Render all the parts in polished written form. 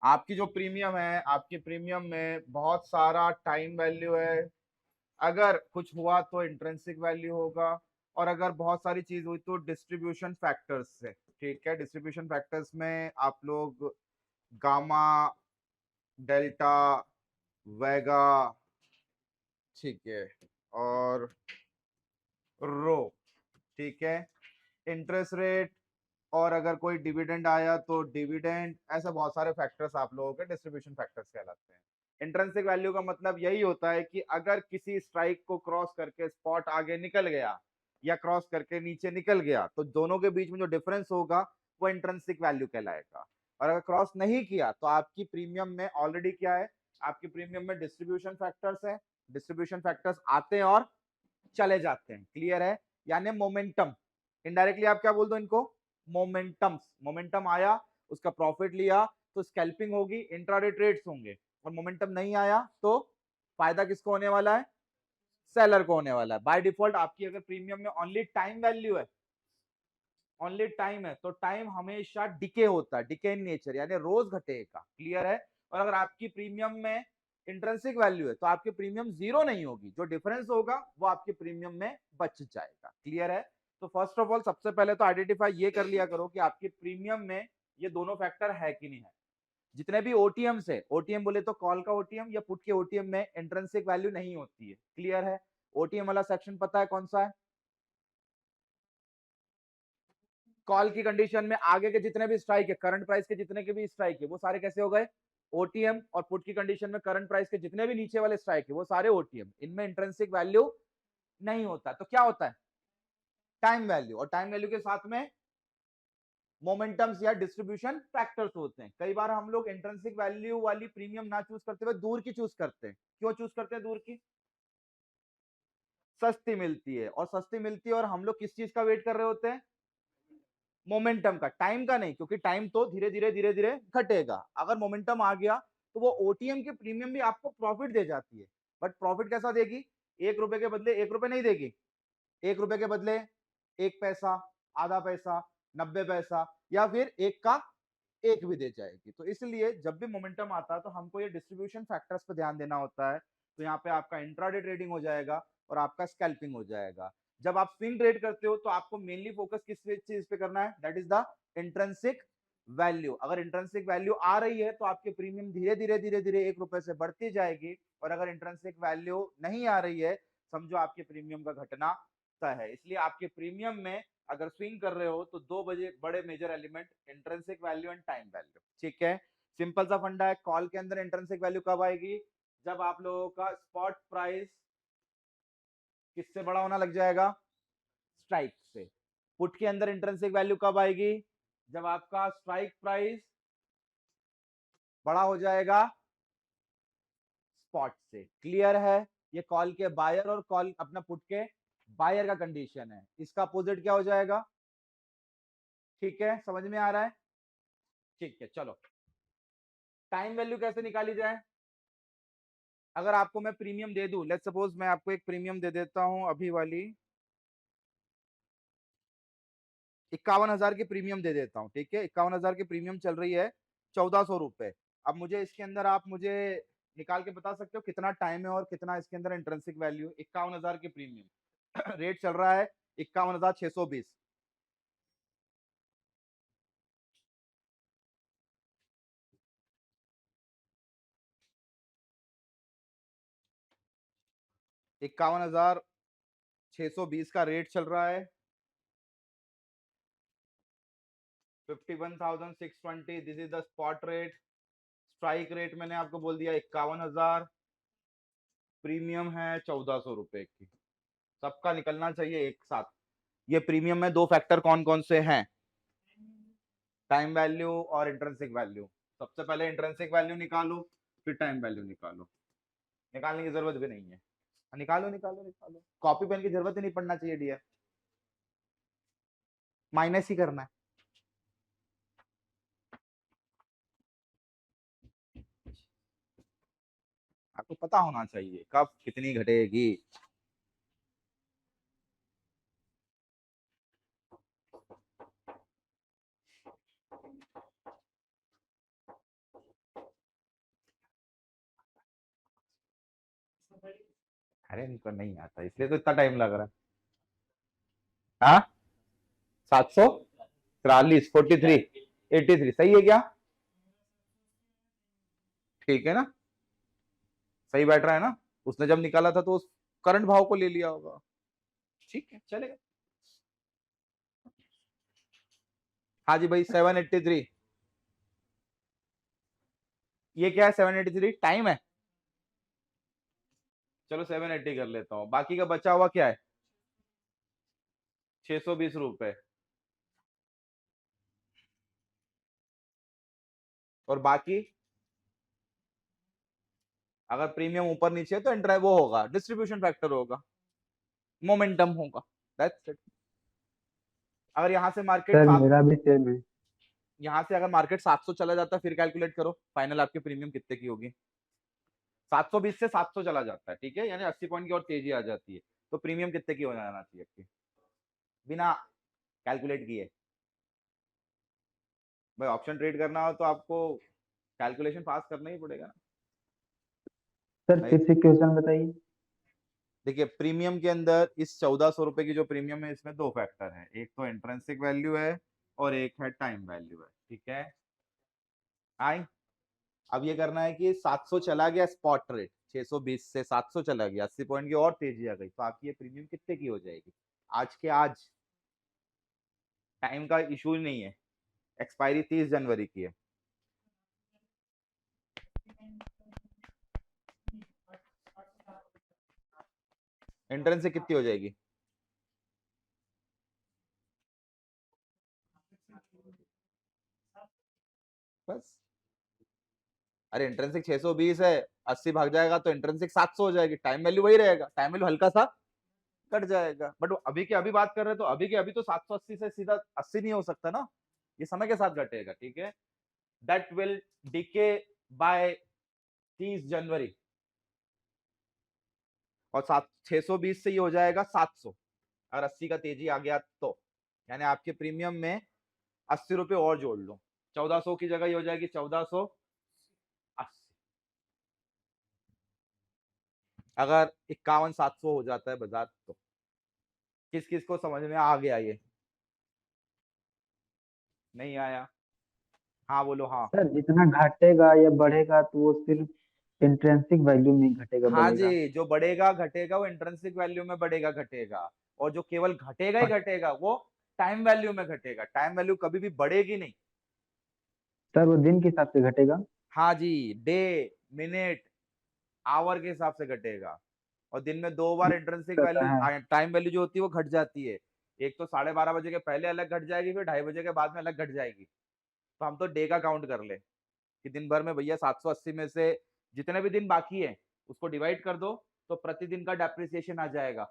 आपकी जो प्रीमियम है, आपकी प्रीमियम में बहुत सारा टाइम वैल्यू है। अगर कुछ हुआ तो इंट्रिंसिक वैल्यू होगा, और अगर बहुत सारी चीज हुई तो डिस्ट्रीब्यूशन फैक्टर्स से। ठीक है, डिस्ट्रीब्यूशन फैक्टर्स में आप लोग गामा, डेल्टा, वेगा, ठीक है, और रो, ठीक है, इंटरेस्ट रेट, और अगर कोई डिविडेंड आया तो डिविडेंड, ऐसे बहुत सारे फैक्टर्स आप लोगों के डिस्ट्रीब्यूशन फैक्टर्स कहलाते हैं। इंट्रिंसिक वैल्यू का मतलब यही होता है कि अगर किसी स्ट्राइक को क्रॉस करके स्पॉट आगे निकल गया या क्रॉस करके नीचे निकल गया तो दोनों के बीच में जो डिफरेंस होगा वो इंट्रिंसिक वैल्यू कहलाएगा। और अगर क्रॉस नहीं किया तो आपकी प्रीमियम में ऑलरेडी क्या है, आपकी प्रीमियम में डिस्ट्रीब्यूशन फैक्टर्स है। डिस्ट्रीब्यूशन फैक्टर्स आते हैं और चले जाते हैं, क्लियर है। यानी मोमेंटम, इनडायरेक्टली आप क्या बोल दो इनको, मोमेंटम्स। मोमेंटम आया, उसका प्रॉफिट लिया तो स्कैल्पिंग होगी, इंट्राडे ट्रेड्स होंगे। और मोमेंटम नहीं आया तो फायदा किसको होने वाला है, सेलर को होने वाला है। बाय डिफॉल्ट आपकी अगर प्रीमियम में ओनली टाइम वैल्यू है, ओनली टाइम है, तो टाइम हमेशा डिके होता है, डिके इन नेचर, यानी रोज घटेगा, क्लियर है। और अगर आपकी प्रीमियम में इंट्रिंसिक वैल्यू है तो आपकी प्रीमियम जीरो नहीं होगी, जो डिफरेंस होगा वो आपके प्रीमियम में बच जाएगा, क्लियर है। तो फर्स्ट ऑफ ऑल सबसे पहले तो आइडेंटिफाई ये कर लिया करो कि आपकी प्रीमियम में ये दोनों फैक्टर है कि नहीं है। जितने भी ओटीएम से, ओटीएम बोले तो कॉल का ओटीएम या पुट के ओटीएम में इंट्रिंसिक वैल्यू नहीं होती है, क्लियर है। ओटीएम वाला सेक्शन पता है कौन सा है, कॉल की कंडीशन में आगे के जितने भी स्ट्राइक है, करंट प्राइस के जितने के भी स्ट्राइक है वो सारे कैसे हो गए, ओटीएम। और पुट की कंडीशन में करंट प्राइस के जितने भी नीचे वाले स्ट्राइक है वो सारे ओटीएम, इनमें इंट्रिंसिक वैल्यू नहीं होता। तो क्या होता है, टाइम वैल्यू। और टाइम वैल्यू के साथ में मोमेंटम्स या डिस्ट्रीब्यूशन फैक्टर्स होते हैं। कई बार हम लोग इंट्रिंसिक वैल्यू वाली प्रीमियम ना चूज करते हुए दूर की चूज करते हैं। क्यों चूज करते हैं दूर की, सस्ती मिलती है, और सस्ती मिलती है और हम लोग किस चीज का वेट कर रहे होते हैं, मोमेंटम का, टाइम का नहीं, क्योंकि टाइम तो धीरे धीरे घटेगा। अगर मोमेंटम आ गया तो वो ओटीएम की प्रीमियम भी आपको प्रॉफिट दे जाती है। बट प्रॉफिट कैसा देगी, 1 रुपए के बदले 1 रुपए नहीं देगी, 1 रुपए के बदले 1 पैसा, आधा पैसा, 90 पैसा, या फिर एक का एक भी दे जाएगी। तो इसलिए जब भी मोमेंटम आता है तो हमको ये डिस्ट्रीब्यूशन फैक्टर्स पे ध्यान देना होता है। तो यहाँ पे आपका इंट्राडे ट्रेडिंग हो जाएगा और आपका स्कैल्पिंग हो जाएगा। जब आप स्विंग ट्रेड करते हो तो आपको मेनली फोकस किस चीज पे करना है, that is the intrinsic value. अगर इंट्रिंसिक वैल्यू आ रही है तो आपकी प्रीमियम धीरे धीरे 1 रुपए से बढ़ती जाएगी, और अगर इंट्रिंसिक वैल्यू नहीं आ रही है समझो आपके प्रीमियम का घटना तय है। इसलिए आपके प्रीमियम में अगर स्विंग कर रहे हो तो दो बड़े major element, intrinsic value and time value, ठीक है। सिंपल सा फंडा है, कॉल के अंदर इंट्रिंसिक वैल्यू कब आएगी, जब आप लोगों का स्पॉट प्राइस किससे बड़ा होना लग जाएगा, स्ट्राइक से। पुट के अंदर इंट्रिंसिक वैल्यू कब आएगी, जब आपका स्ट्राइक प्राइस बड़ा हो जाएगा स्पॉट से, क्लियर है। ये कॉल के बायर और कॉल अपना पुट के बायर का कंडीशन है, इसका अपोजिट क्या हो जाएगा, ठीक है, समझ में आ रहा है। ठीक है, चलो टाइम वैल्यू कैसे निकाली जाए। अगर आपको मैं प्रीमियम दे दूं, लेट्स सपोज मैं आपको एक प्रीमियम दे देता हूं अभी वाली, 51,000 की प्रीमियम दे देता हूं, ठीक है। 51,000 की प्रीमियम चल रही है 1,400 रुपए। अब मुझे इसके अंदर आप मुझे निकाल के बता सकते हो कितना टाइम है और कितना इसके अंदर इंट्रिंसिक वैल्यू। 51,000 की प्रीमियम रेट चल रहा है 51,620। 51,620 का रेट चल रहा है, 51,620, this is the spot rate. Strike rate मैंने आपको बोल दिया 51,000, प्रीमियम है 1,400 रुपए की। सबका निकलना चाहिए एक साथ। ये प्रीमियम में दो फैक्टर कौन कौन से हैं, टाइम वैल्यू और इंट्रिंसिक वैल्यू। सबसे पहले इंट्रिंसिक वैल्यू निकालो, फिर टाइम वैल्यू निकालो। निकालने की जरूरत भी नहीं है, निकालो निकालो निकालो, कॉपी पेन की जरूरत ही नहीं पड़ना चाहिए डियर, माइनस ही करना है। आपको पता होना चाहिए कब कितनी घटेगी। अरे इनको नहीं आता इसलिए तो इतना टाइम लग रहा है। हाँ, 743, 83 सही है क्या? ठीक है ना, सही बैठ रहा है ना? उसने जब निकाला था तो उस करंट भाव को ले लिया होगा। ठीक है चलेगा। हाँ जी भाई 783, ये क्या है? 783 टाइम है। चलो 780 कर लेता हूँ, बाकी का बचा हुआ क्या है? 620 रुपए। और बाकी अगर प्रीमियम ऊपर नीचे है तो इंटर वो होगा, डिस्ट्रीब्यूशन फैक्टर होगा, मोमेंटम होगा। That's it. अगर यहाँ से मार्केट सर सात मेरा भी सेम है। यहाँ से अगर मार्केट 700 चला जाता है फिर कैलकुलेट करो फाइनल आपकी प्रीमियम कितने की होगी। 720 से 700 चला जाता है, ठीक है, यानी 80 पॉइंट की और तेजी आ जाती है, तो प्रीमियम कितने की हो जाना चाहिए आपकी बिना कैलकुलेट किए? भाई ऑप्शन ट्रेड करना हो तो आपको कैलकुलेशन पास करना ही पड़ेगा ना। सर नहीं, फिर से क्वेश्चन बताइए। देखिए प्रीमियम के अंदर इस 1400 रुपए की जो प्रीमियम है इसमें दो फैक्टर है, एक तो इंट्रिंसिक वैल्यू है और एक है टाइम वैल्यू है, ठीक है। आई, अब ये करना है कि 700 चला गया स्पॉट रेट, 620 से 700 चला गया, 80 पॉइंट की और तेजी आ गई, तो आपकी ये प्रीमियम कितने की हो जाएगी आज के आज? टाइम का इशू ही नहीं है, एक्सपायरी 30 जनवरी की है। एंट्रेंस से कितनी हो जाएगी? बस, अरे इंट्रेंसिक 620 है, 80 भाग जाएगा तो इंट्रेंसिक 700 हो जाएगी, टाइम वैल्यू वही रहेगा, टाइम वैल्यू हल्का सा कट जाएगा, बट अभी के अभी बात कर रहे हैं तो अभी के अभी तो 780 से सीधा 80 नहीं हो सकता ना, ये समय के साथ घटेगा, ठीक है। दैट विल डीके बाय 30 जनवरी, और 620 से ये हो जाएगा 700, अगर 80 का तेजी आ गया तो, यानी आपके प्रीमियम में 80 रुपए और जोड़ लो, 1400 की जगह ये हो जाएगी 1480। अगर 51,700 हो जाता है बाजार तो किस किस को समझ में आ गया ये? नहीं आया? हाँ बोलो हाँ। सर जितना घटेगा या बढ़ेगा तो वो सिर्फ इंट्रेंसिक वैल्यू में ही घटेगा हाँ बढ़ेगा। जी, जो बढ़ेगा घटेगा वो इंट्रिंसिक वैल्यू में बढ़ेगा घटेगा, और जो केवल घटेगा ही और घटेगा वो टाइम वैल्यू में घटेगा, टाइम वैल्यू कभी भी बढ़ेगी नहीं। सर वो दिन के हिसाब से घटेगा। हाँ जी, डे, मिनट, आवर के हिसाब से घटेगा, और दिन में दो बार इंट्रिंसिक रहता वैल्यू है। टाइम वैल्यू जो होती है वो घट जाती है, एक तो 12:30 बजे के पहले अलग घट जाएगी, फिर 2:30 बजे के बाद में अलग घट जाएगी। तो हम तो डे का काउंट कर ले कि दिन भर में भैया 780 में से जितने भी दिन बाकी है उसको डिवाइड कर दो, तो प्रतिदिन का डेप्रिसिएशन आ जाएगा।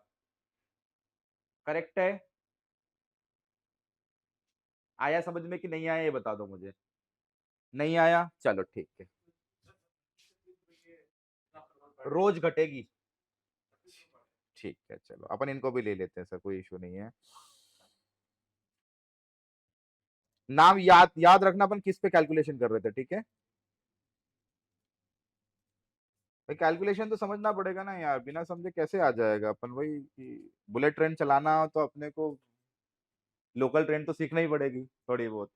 करेक्ट है? आया समझ में कि नहीं आया ये बता दो मुझे। नहीं आया, चलो ठीक है, रोज घटेगी। ठीक है चलो अपन इनको भी ले लेते हैं सर, कोई इशू नहीं है। नाम याद याद रखना अपन किस पे कैलकुलेशन कर रहे थे, ठीक है भाई, कैलकुलेशन तो समझना पड़ेगा ना यार, बिना समझे कैसे आ जाएगा अपन, वही कि बुलेट ट्रेन चलाना हो तो अपने को लोकल ट्रेन तो सीखना ही पड़ेगी थोड़ी बहुत।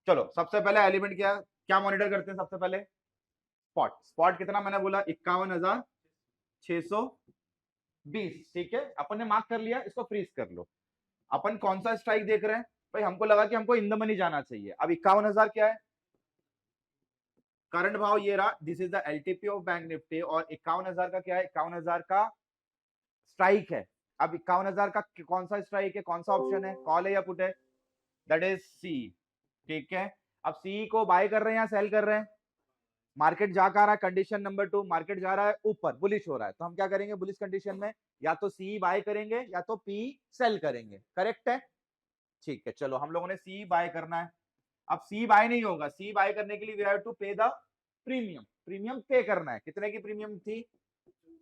चलो सबसे पहले एलिमेंट क्या क्या मॉनिटर करते हैं सबसे पहले? स्पॉट, स्पॉट कितना मैंने बोला? 51,620, ठीक है, अपन ने मार्क कर लिया, इसको फ्रीज कर लो। अपन कौन सा स्ट्राइक देख रहे हैं? भाई हमको लगा कि हमको इन द मनी जाना चाहिए। अब 51,000 क्या है? करंट भाव ये रहा, this is the LTP of bank Nifty, और 51,000 का क्या है? 51,000 का स्ट्राइक है। अब 51,000 का कौन सा स्ट्राइक है, कौन सा ऑप्शन है, कॉल है या पुट है? दैट इज सी, ठीक है। अब सी को बाय कर रहे हैं या सेल कर रहे हैं? मार्केट जा कर रहा है, कंडीशन नंबर 2, मार्केट जा रहा है ऊपर, बुलिश हो रहा है, तो हम क्या करेंगे बुलिश कंडीशन में? या तो सी बाय करेंगे या तो पी सेल करेंगे, करेक्ट है? ठीक है चलो, हम लोगों ने सी बाय करना है। अब सी बाय नहीं होगा, सी बाय करने के लिए वी हैव टू पे द प्रीमियम, प्रीमियम पे करना है। कितने की प्रीमियम थी?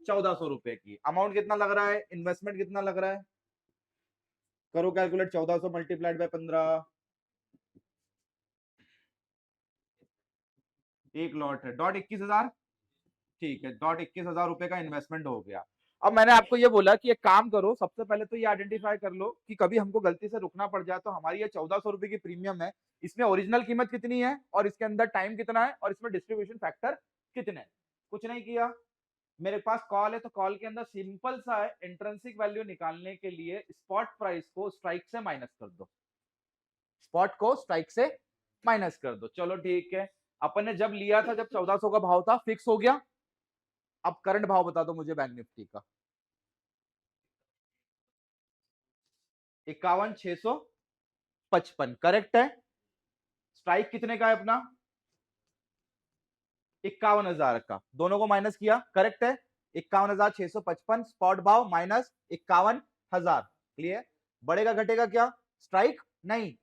1400 रुपए की। अमाउंट कितना लग रहा है, इन्वेस्टमेंट कितना लग रहा है? करो कैलकुलेट, 1400 मल्टीप्लाइड बाय 15, एक लॉट है डॉट 21,000, ठीक है, 21,000 रुपए का इन्वेस्टमेंट हो गया। अब मैंने आपको ये बोला कि एक काम करो, सबसे पहले तो ये आइडेंटिफाई कर लो कि कभी हमको गलती से रुकना पड़ जाए तो हमारी ये 1400 रुपए की प्रीमियम है, इसमें ओरिजिनल कीमत कितनी है और इसके अंदर टाइम कितना है और इसमें डिस्ट्रीब्यूशन फैक्टर कितने हैं। कुछ नहीं किया, मेरे पास कॉल है तो कॉल के अंदर सिंपल सा है, इंट्रिंसिक वैल्यू निकालने के लिए स्पॉट प्राइस को स्ट्राइक से माइनस कर दो, स्पॉट को स्ट्राइक से माइनस कर दो। चलो ठीक है, अपन ने जब लिया था जब 1400 का भाव था, फिक्स हो गया। अब करंट भाव बता दो मुझे बैंक निफ्टी का। 51,655 करेक्ट है। स्ट्राइक कितने का है अपना? 51,000 का, दोनों को माइनस किया, करेक्ट है। 51,655 स्पॉट भाव माइनस 51,000, क्लियर। बढ़ेगा घटेगा क्या? स्ट्राइक नहीं,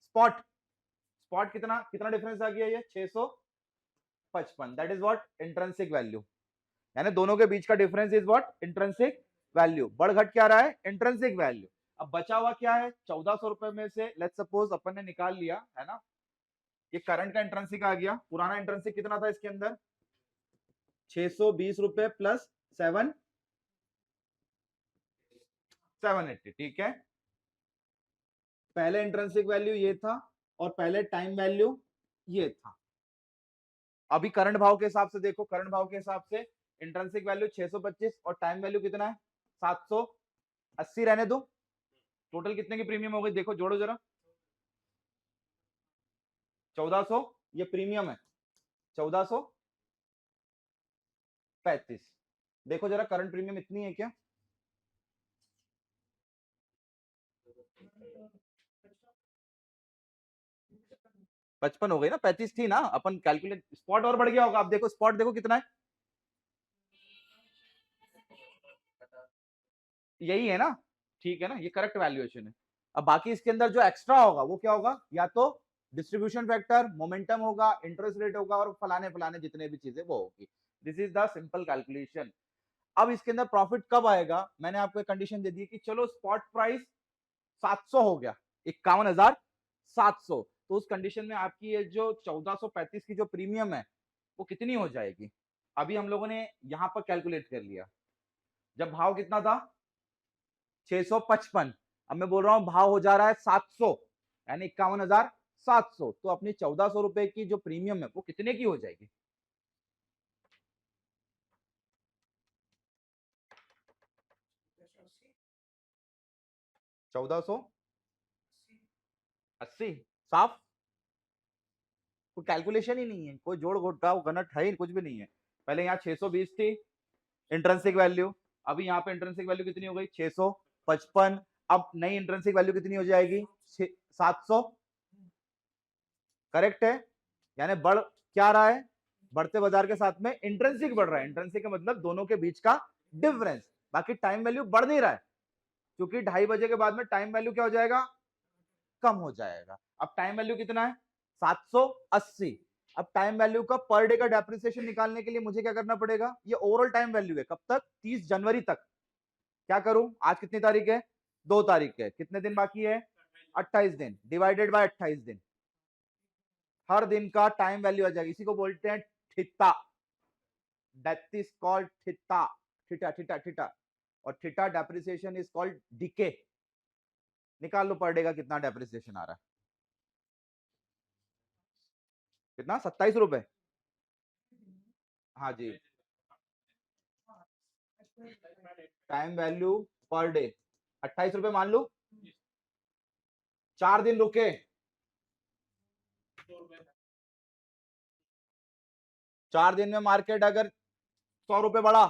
स्पॉट। स्पॉट कितना कितना डिफरेंस आ गया ये? 655, that is what? Intrinsic value. यानी दोनों के बीच का difference is what? Intrinsic value. बढ़ घट क्या रहा है? Intrinsic value. अब बचा हुआ क्या है? 1400 रुपए में से लेट्स सपोज अपन ने निकाल लिया है ना, ये करंट का इंट्रिंसिक आ गया। पुराना इंट्रिंसिक कितना था इसके अंदर? 620 रुपए प्लस 780, ठीक है। पहले इंट्रिंसिक वैल्यू ये था और पहले टाइम वैल्यू ये था। अभी करंट भाव के हिसाब से देखो, करंट भाव के हिसाब से इंट्रिंसिक वैल्यू 625 और टाइम वैल्यू कितना है? 780 रहने दो। टोटल कितने की प्रीमियम हो गई देखो, जोड़ो जरा। 1400 ये प्रीमियम है, 1435। देखो जरा करंट प्रीमियम इतनी है क्या? पचपन हो गई ना, 35 थी ना, अपन कैलकुलेट, स्पॉट और बढ़ गया होगा। आप देखो स्पॉट देखो कितना है, यही है ना, ठीक है ना, ये करेक्ट वैल्यूएशन है। अब बाकी इसके अंदर जो एक्स्ट्रा होगा वो क्या होगा? या तो डिस्ट्रीब्यूशन फैक्टर, मोमेंटम होगा, इंटरेस्ट रेट होगा और फलाने फलाने जितने भी चीजें वो होगी। This is the simple calculation. अब इसके अंदर प्रॉफिट कब आएगा? मैंने आपको एक कंडीशन दे दी कि चलो स्पॉट प्राइस 700 हो गया, 51,700, तो उस कंडीशन में आपकी ये जो 1435 की जो प्रीमियम है वो कितनी हो जाएगी? अभी हम लोगों ने यहां पर कैलकुलेट कर लिया, जब भाव कितना था? 655, अब मैं बोल रहा हूं भाव हो जा रहा है 700, यानी 51,700, तो अपनी 1400 रुपए की जो प्रीमियम है वो कितने की हो जाएगी? 1480 साफ। कोई कैलकुलेशन ही नहीं है, कोई जोड़ घटाव घनट है ही कुछ भी नहीं है। पहले यहाँ 620 थी इंट्रिंसिक वैल्यू, अभी यहाँ पे इंट्रिंसिक वैल्यू कितनी हो गई? 655। अब नई इंट्रिंसिक वैल्यू कितनी हो जाएगी? 700, करेक्ट है। यानी बढ़ क्या रहा है? बढ़ते बाजार के साथ में इंट्रिंसिक बढ़ रहा है। इंट्रिंसिक का मतलब दोनों के बीच का डिफरेंस, बाकी टाइम वैल्यू बढ़ नहीं रहा है, क्योंकि 2:30 बजे के बाद में टाइम वैल्यू क्या हो जाएगा? कम हो जाएगा। अब टाइम वैल्यू कितना है? 780। अब टाइम वैल्यू का पर डे का डेप्रिसिएशन निकालने के लिए मुझे क्या करना पड़ेगा? ये ओवरऑल टाइम वैल्यू है, कब तक? 30 जनवरी तक। क्या करूं? आज कितनी तारीख है? 2 तारीख है, कितने दिन बाकी है? 28 दिन, डिवाइडेड बाय 28 दिन, हर दिन का टाइम वैल्यू आ जाएगा। इसी को बोलते हैं theta, that is called theta, theta theta theta. और theta depreciation is called decay. निकाल लो पर डे का कितना डेप्रिसिएशन आ रहा है। कितना? 27 रुपए। हाँ जी, टाइम वैल्यू पर डे 28 रुपए मान लो। 4 दिन रुके, 4 दिन में मार्केट अगर 100 रुपए बढ़ा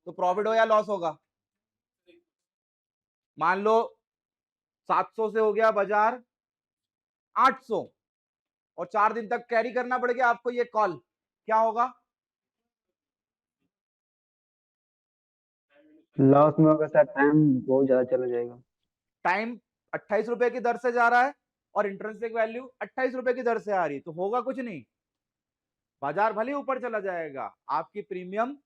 तो प्रॉफिट हो या लॉस होगा? मान लो 700 से हो गया बाजार 800 और 4 दिन तक कैरी करना पड़ गया आपको ये कॉल, क्या होगा? लॉस में होगा सर, टाइम बहुत ज्यादा चला जाएगा। टाइम 28 रुपए की दर से जा रहा है और इंट्रिंसिक वैल्यू 28 रुपए की दर से आ रही, तो होगा कुछ नहीं, बाजार भले ऊपर चला जाएगा, आपकी प्रीमियम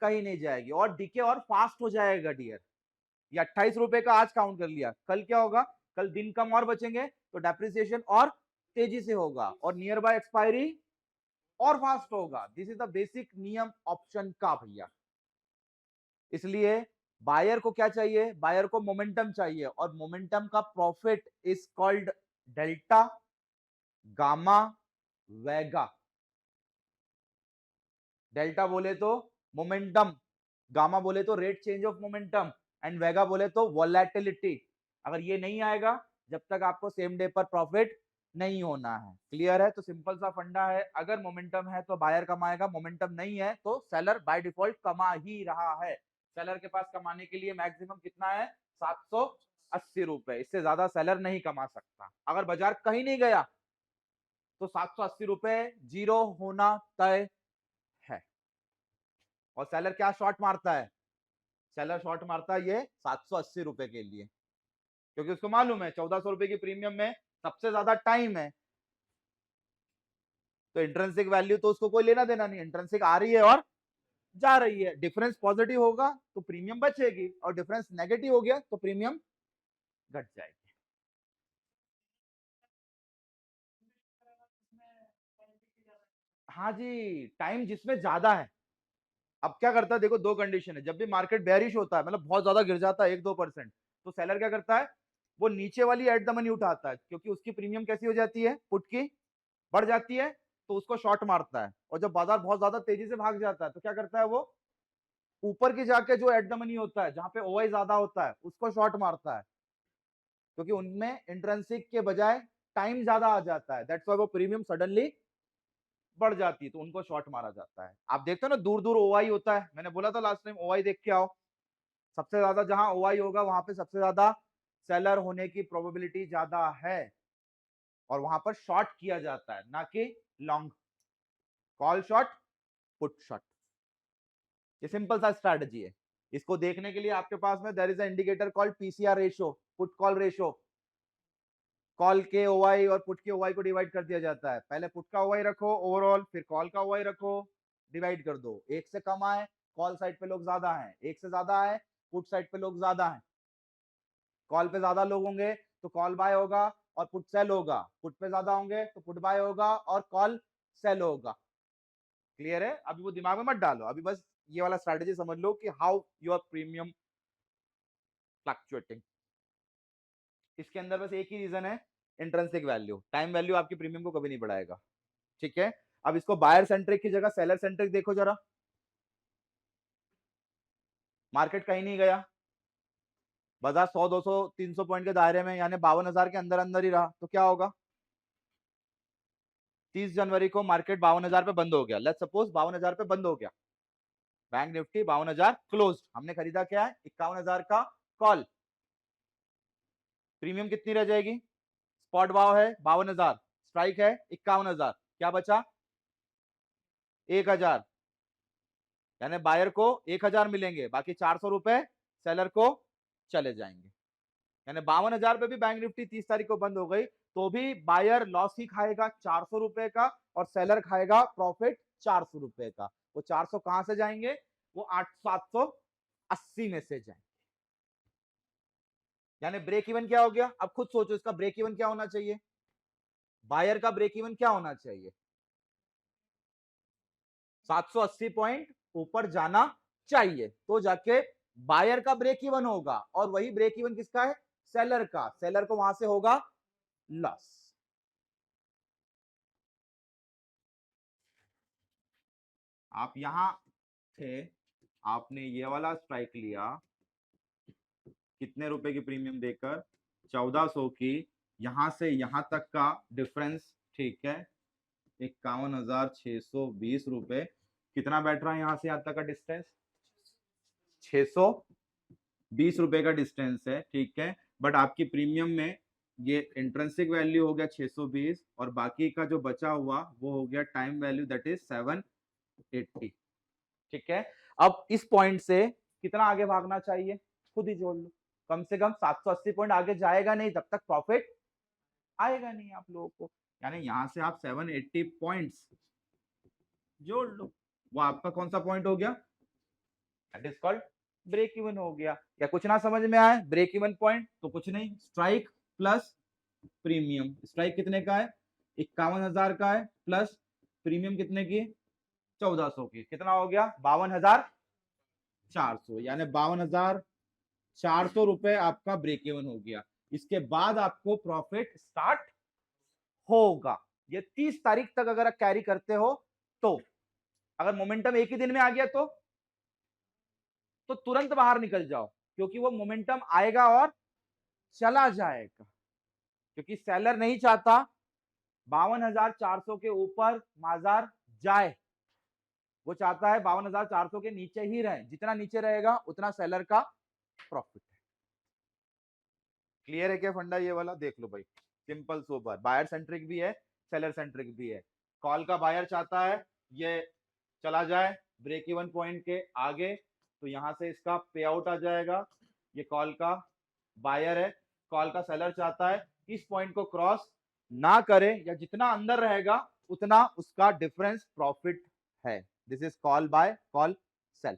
कहीं नहीं जाएगी और डीके और फास्ट हो जाएगा डियर। ये 28 रुपए का आज काउंट कर लिया, कल क्या होगा? कल दिन कम और बचेंगे तो डेप्रिसिएशन और तेजी से होगा और नियर बाय एक्सपायरी और फास्ट होगा। दिस इज द बेसिक नियम ऑप्शन का भैया। इसलिए बायर को क्या चाहिए, बायर को मोमेंटम चाहिए, और मोमेंटम का profit is called delta gamma vega. Delta बोले तो मोमेंटम, गामा बोले तो rate change of momentum, and vega बोले तो वोलेटिलिटी। अगर ये नहीं आएगा जब तक आपको सेम डे पर प्रॉफिट नहीं होना है। क्लियर है? तो सिंपल सा फंडा है, अगर मोमेंटम है तो बायर कमाएगा, मोमेंटम नहीं है तो सेलर बाय डिफॉल्ट कमा ही रहा है। सेलर के पास कमाने के लिए मैक्सिमम कितना है, 780 रुपए, इससे ज्यादा सेलर नहीं कमा सकता। अगर बाजार कहीं नहीं गया तो 780 रुपए जीरो होना तय है। और सेलर क्या शॉर्ट मारता है, सेलर शॉर्ट मारता है ये 780 रुपए के लिए, क्योंकि उसको मालूम है 1400 रुपए की प्रीमियम में सबसे ज्यादा टाइम है, तो इंट्रिंसिक वैल्यू तो उसको कोई लेना देना नहीं, इंट्रिंसिक आ रही है और जा रही है। डिफरेंस पॉजिटिव होगा तो प्रीमियम बचेगी, और डिफरेंस नेगेटिव हो गया तो प्रीमियम घट जाएगी। हाँ जी, टाइम जिसमें ज्यादा है। अब क्या करता है, देखो दो कंडीशन है, जब भी मार्केट बेरिश होता है, मतलब बहुत ज्यादा गिर जाता है 1-2%, तो सेलर क्या करता है, वो नीचे वाली एट द मनी उठाता है, क्योंकि उसकी प्रीमियम कैसी हो जाती है, पुट की बढ़ जाती है, तो उसको शॉर्ट मारता है। और जब बाजार बहुत ज्यादा तेजी से भाग जाता है तो क्या करता है, वो ऊपर की जाके जो एट द मनी होता है, जहां पे ओआई ज्यादा होता है, उसको शॉर्ट मारता है, क्योंकि उनमें इंट्रिंसिक के बजाय टाइम ज्यादा आ जाता है। दैट्स व्हाई वो प्रीमियम सडनली बढ़ जाती है, तो उनको शॉर्ट मारा जाता है। आप देखते हो ना, दूर दूर ओआई होता है, मैंने बोला था लास्ट टाइम ओआई देख के आओ। सबसे ज्यादा जहां ओआई होगा वहां पे सबसे ज्यादा सेलर होने की प्रोबेबिलिटी ज्यादा है, और वहां पर शॉर्ट किया जाता है, ना कि long. Call short, put short, ये सिंपल सा स्ट्रैटेजी है। इसको देखने के लिए आपके पास में there is a indicator called PCR ratio, put call ratio. Call के ओआई और पुट के ओआई को डिवाइड कर दिया जाता है, पहले पुट का ओआई रखो ओवरऑल, फिर कॉल का ओआई रखो, डिवाइड कर दो। एक से कम आए कॉल साइड पे लोग ज्यादा हैं, एक से ज्यादा आए पुट साइड पे लोग ज्यादा हैं। कॉल पे ज्यादा लोग होंगे तो कॉल बाय होगा और पुट सेल होगा, पुट पे ज्यादा होंगे तो पुट बाय होगा और कॉल सेल होगा। क्लियर है? अभी वो दिमाग में मत डालो, अभी बस ये वाला स्ट्रैटेजी समझ लो कि हाउ योर प्रीमियम फ्लक्चुएटिंग। इसके अंदर बस एक ही रीजन है, इंट्रिंसिक वैल्यू। टाइम वैल्यू आपकी प्रीमियम को कभी नहीं बढ़ाएगा। ठीक है, अब इसको बायर सेंट्रिक की जगह सेलर सेंट्रिक देखो जरा। मार्केट कहीं नहीं गया, बाजार 100 200 300 पॉइंट के दायरे में, यानी 52,000 के अंदर अंदर ही रहा, तो क्या होगा, 30 जनवरी को मार्केट 52,000 पे बंद हो गया। लेट्स सपोज 52,000 पे बंद हो गया, बैंक निफ्टी 52,000 क्लोज्ड, हमने खरीदा क्या है, 51,000 का कॉल। प्रीमियम कितनी रह जाएगी, स्पॉट भाव है 52,000, स्ट्राइक है 51,000, क्या बचा 1,000, यानी बायर को 1,000 मिलेंगे, बाकी 400 रुपए सेलर को चले जाएंगे। यानी 52,000 पे भी बैंक निफ्टी 30 तारीख को बंद हो गई तो भी बायर लॉस ही खाएगा 400 रुपए का, और सेलर खाएगा प्रॉफिट 400 रुपए का। वो 400 कहां से जाएंगे, वो 780 में से जाएंगे। यानी ब्रेक इवन क्या हो गया, अब खुद सोचो इसका ब्रेक इवन क्या होना चाहिए, बायर का ब्रेक इवन क्या होना चाहिए, 780 पॉइंट ऊपर जाना चाहिए, तो जाके बायर का ब्रेक इवन होगा, और वही ब्रेक इवन किसका है, सेलर का। सेलर को वहां से होगा लॉस। आप यहां थे, आपने ये वाला स्ट्राइक लिया, कितने रुपए की प्रीमियम देकर, 1400 की, यहां से यहां तक का डिफरेंस, ठीक है, 51,620 रुपए। कितना बैठ रहा है यहां से यहां तक का डिस्टेंस, 620 रुपए का डिस्टेंस है, ठीक है। बट आपकी प्रीमियम में ये इंट्रिंसिक वैल्यू हो गया 620, और बाकी का जो बचा हुआ वो हो गया टाइम वैल्यू, दैट इज 780। ठीक है, अब इस पॉइंट से कितना आगे भागना चाहिए, खुद ही जोड़ लो, कम से कम 780 पॉइंट आगे जाएगा नहीं तब तक प्रॉफिट आएगा नहीं आप लोगों को। यानी यहां से आप 780 पॉइंट्स जोड़ लो, वो आपका कौन सा पॉइंट हो गया, that is called break even हो गया। या कुछ ना समझ में आए, ब्रेक इवन पॉइंट तो कुछ नहीं, स्ट्राइक प्लस प्रीमियम। स्ट्राइक कितने का है, 51,000 का है, प्लस प्रीमियम कितने की? 1400 की। कितना हो गया? 52,400, यानी 52,400 रुपए आपका ब्रेक इवन हो गया। इसके बाद आपको प्रॉफिट स्टार्ट होगा। ये 30 तारीख तक अगर आप कैरी करते हो तो, अगर मोमेंटम एक ही दिन में आ गया तो तुरंत बाहर निकल जाओ, क्योंकि वो मोमेंटम आएगा और चला जाएगा, क्योंकि सेलर नहीं चाहता 52,400 के ऊपर बाजार जाए। वो चाहता है 52,400 के नीचे ही रहे, जितना नीचे रहेगा उतना सेलर का प्रॉफिट है। क्लियर है क्या फंडा ये वाला? देख लो भाई, सिंपल सोबर, बायर सेंट्रिक भी है, सेलर सेंट्रिक भी है। कॉल का बायर चाहता है ये चला जाए ब्रेक इवन पॉइंट के आगे, तो यहां से इसका पे आउट आ जाएगा। ये कॉल का बायर है। कॉल का सेलर चाहता है इस पॉइंट को क्रॉस ना करे, या जितना अंदर रहेगा उतना उसका डिफरेंस प्रॉफिट है। This is call buy, call sell.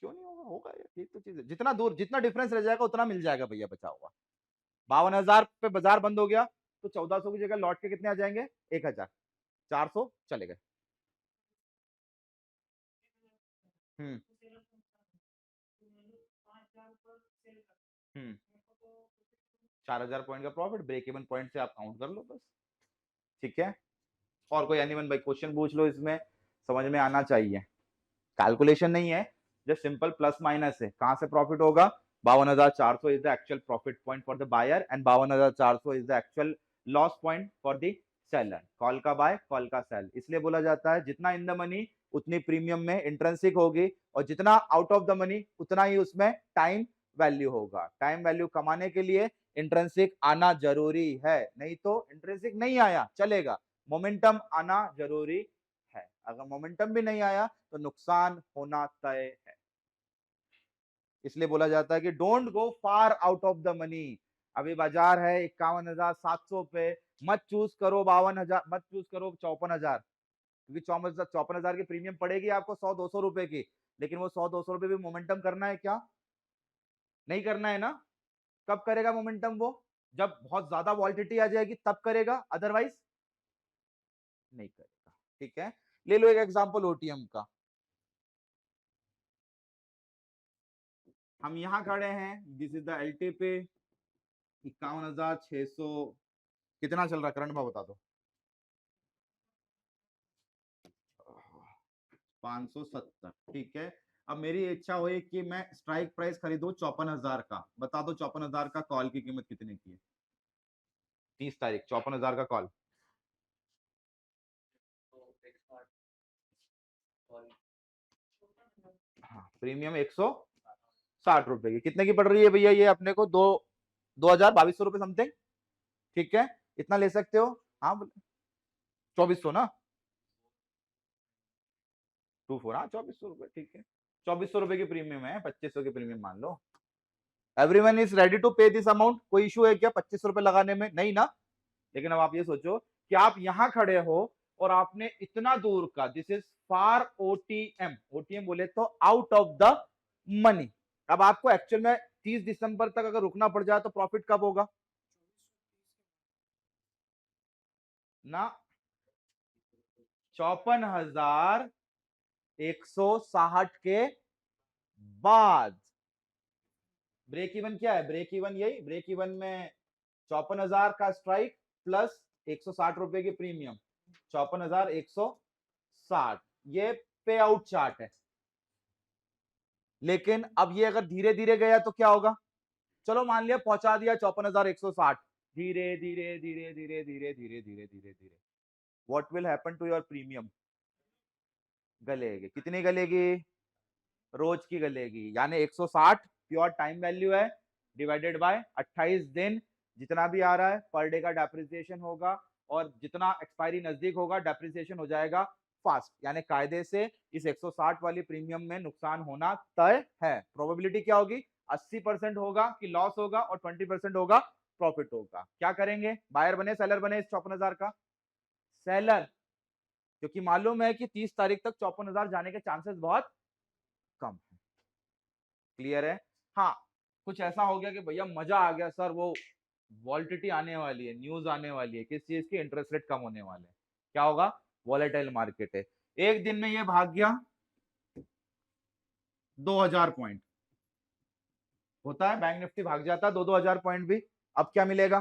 क्यों नहीं होगा? होगा यार, ये तो चीज है। जितना दूर, जितना डिफरेंस रह जाएगा उतना मिल जाएगा भैया, बचा हुआ। 52,000 पे बाजार बंद हो गया तो 1400 की जगह लौट के कितने आ जाएंगे? 1,400 चले गए। हम्म हम्म 4,000 पॉइंट का प्रॉफिट, ब्रेक इवन पॉइंट से आप काउंट कर लो बस। ठीक है, और कोई एनीवन भाई क्वेश्चन पूछ लो, इसमें समझ में आना चाहिए। कैलकुलेशन नहीं है, जस्ट सिंपल प्लस माइनस है। कहां से प्रॉफिट होगा? 52,400 is the actual profit point for the buyer and 52,400 is the actual loss point for the seller. Call का बाय, कॉल का सेल, इसलिए बोला जाता है जितना इन द मनी उतनी प्रीमियम में इंट्रिंसिक होगी, और जितना आउट ऑफ द मनी उतना ही उसमें टाइम वैल्यू होगा। टाइम वैल्यू कमाने के लिए इंट्रिंसिक आना जरूरी है, नहीं तो इंट्रिंसिक नहीं आया चलेगा, मोमेंटम आना जरूरी है। अगर मोमेंटम भी नहीं आया तो नुकसान होना तय है। इसलिए बोला जाता है कि don't go far out of the money. अभी बाजार है 51,700 पे, मत चूज करो 52,000, मत चूज करो 54,000, क्योंकि 54,000 की प्रीमियम पड़ेगी आपको 100-200 रुपए की। लेकिन वो 100-200 रुपए भी मोमेंटम करना है क्या? नहीं करना है ना। कब करेगा मोमेंटम? वो जब बहुत ज्यादा वॉल्टिटी आ जाएगी तब करेगा, अदरवाइज नहीं करेगा। ठीक है, ले लो एक एग्जांपल ओटीएम का। हम यहां खड़े हैं, दिस इज द एलटीपी, 51,600 कितना चल रहा है करंट भाव बता दो? 570। ठीक है, अब मेरी इच्छा हुई कि मैं स्ट्राइक प्राइस खरीदूं 54,000 का। बता दो 54,000 का कॉल की कीमत कितने की है? 30 तारीख 54,000 का कॉल। हाँ, प्रीमियम 160 रुपए की। कितने की पड़ रही है भैया ये अपने को? 2,000 2200 रुपए समथिंग। ठीक है, इतना ले सकते हो। हाँ 2400 ना, 24, हाँ 2400 रुपए। ठीक है, 2400 रुपए की प्रीमियम है, 2500 की प्रीमियम मान लो। एवरीवन इज रेडी टू पे दिस अमाउंट? कोई इशू है क्या 2500 रुपए लगाने में? नहीं ना। लेकिन अब आप ये सोचो कि आप यहां खड़े हो और आपने इतना दूर का, this is far OTM, OTM बोले तो आउट ऑफ द मनी। अब आपको एक्चुअल में 30 दिसंबर तक अगर रुकना पड़ जाए तो प्रॉफिट कब होगा ना? 54,160 के बाद। ब्रेक इवन क्या है? ब्रेक इवन यही, ब्रेक इवन में 54,000 का स्ट्राइक प्लस 160 रुपए की प्रीमियम, 54,160। ये पे आउट चार्ट है। लेकिन अब ये अगर धीरे धीरे गया तो क्या होगा? चलो मान लिया पहुंचा दिया 54,160, धीरे धीरे धीरे धीरे धीरे धीरे धीरे धीरे धीरे what will happen to your premium? गलेगी। कितनी गलेगी? रोज की गलेगी, यानी 160 प्योर टाइम वैल्यू है, डिवाइडेड बाय 28 दिन, जितना भी आ रहा है पर डे का डेप्रिसिएशन होगा, और जितना एक्सपायरी नजदीक होगा डेप्रिसिएशन हो जाएगा फास्ट। यानी कायदे से इस 160 वाली प्रीमियम में नुकसान होना तय है। प्रोबेबिलिटी क्या होगी? 80% होगा कि लॉस होगा, और 20% होगा प्रॉफिट होगा। क्या करेंगे? बायर बने सेलर बने इस 54,000 का? सेलर, क्योंकि मालूम है कि 30 तारीख तक 54,000 जाने के चांसेस बहुत कम है। क्लियर है? हाँ, कुछ ऐसा हो गया कि भैया मजा आ गया सर, वो वॉलिटिलिटी आने वाली है, न्यूज आने वाली है किस चीज की, इंटरेस्ट रेट कम होने वाले हैं, क्या होगा, वॉलेटाइल मार्केट है। एक दिन में ये भाग गया 2000 पॉइंट, होता है बैंक निफ्टी भाग जाता है 2-2000 पॉइंट भी। अब क्या मिलेगा,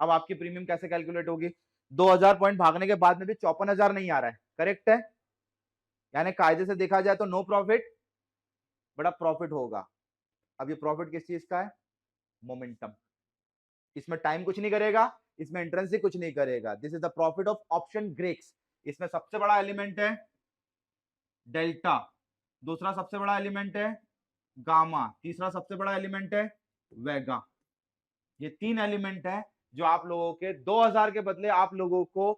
अब आपकी प्रीमियम कैसे कैलकुलेट होगी, 2000 पॉइंट भागने के बाद में भी 54,000 नहीं आ रहा है, करेक्ट है, यानी कायदे से देखा जाए तो नो प्रॉफिट, बड़ा प्रॉफिट होगा। अब ये प्रॉफिट किस चीज का है, मोमेंटम, इसमें टाइम कुछ नहीं करेगा, इसमें इंट्रिंसिक कुछ नहीं करेगा, this is the profit of option grex. इसमें सबसे बड़ा एलिमेंट है डेल्टा, दूसरा सबसे बड़ा एलिमेंट है गामा, तीसरा सबसे बड़ा एलिमेंट है वेगा। ये तीन एलिमेंट है जो आप लोगों के 2000 के बदले आप लोगों को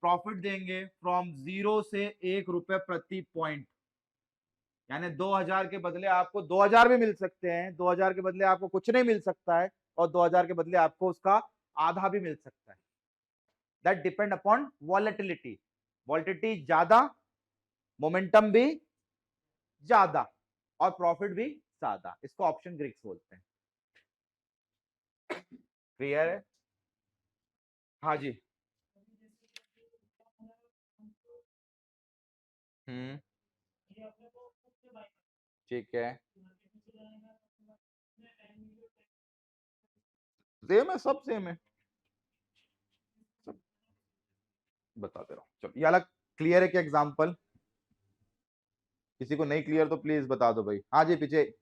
प्रॉफिट देंगे फ्रॉम 0 से 1 रुपए प्रति पॉइंट, यानी 2000 के बदले आपको 2000 भी मिल सकते हैं, 2000 के बदले आपको कुछ नहीं मिल सकता है, और 2000 के बदले आपको उसका आधा भी मिल सकता है। That depend upon volatility, volatility ज्यादा, मोमेंटम भी ज्यादा, और प्रॉफिट भी ज्यादा, इसको ऑप्शन ग्रीक्स बोलते हैं। क्लियर है, हाँ जी। हम्म, ठीक है, सेम है, सब सेम है, सब बताते रहो। चलो ये अलग क्लियर है क्या एग्जांपल, किसी को नहीं क्लियर तो प्लीज बता दो भाई। हाँ जी, पीछे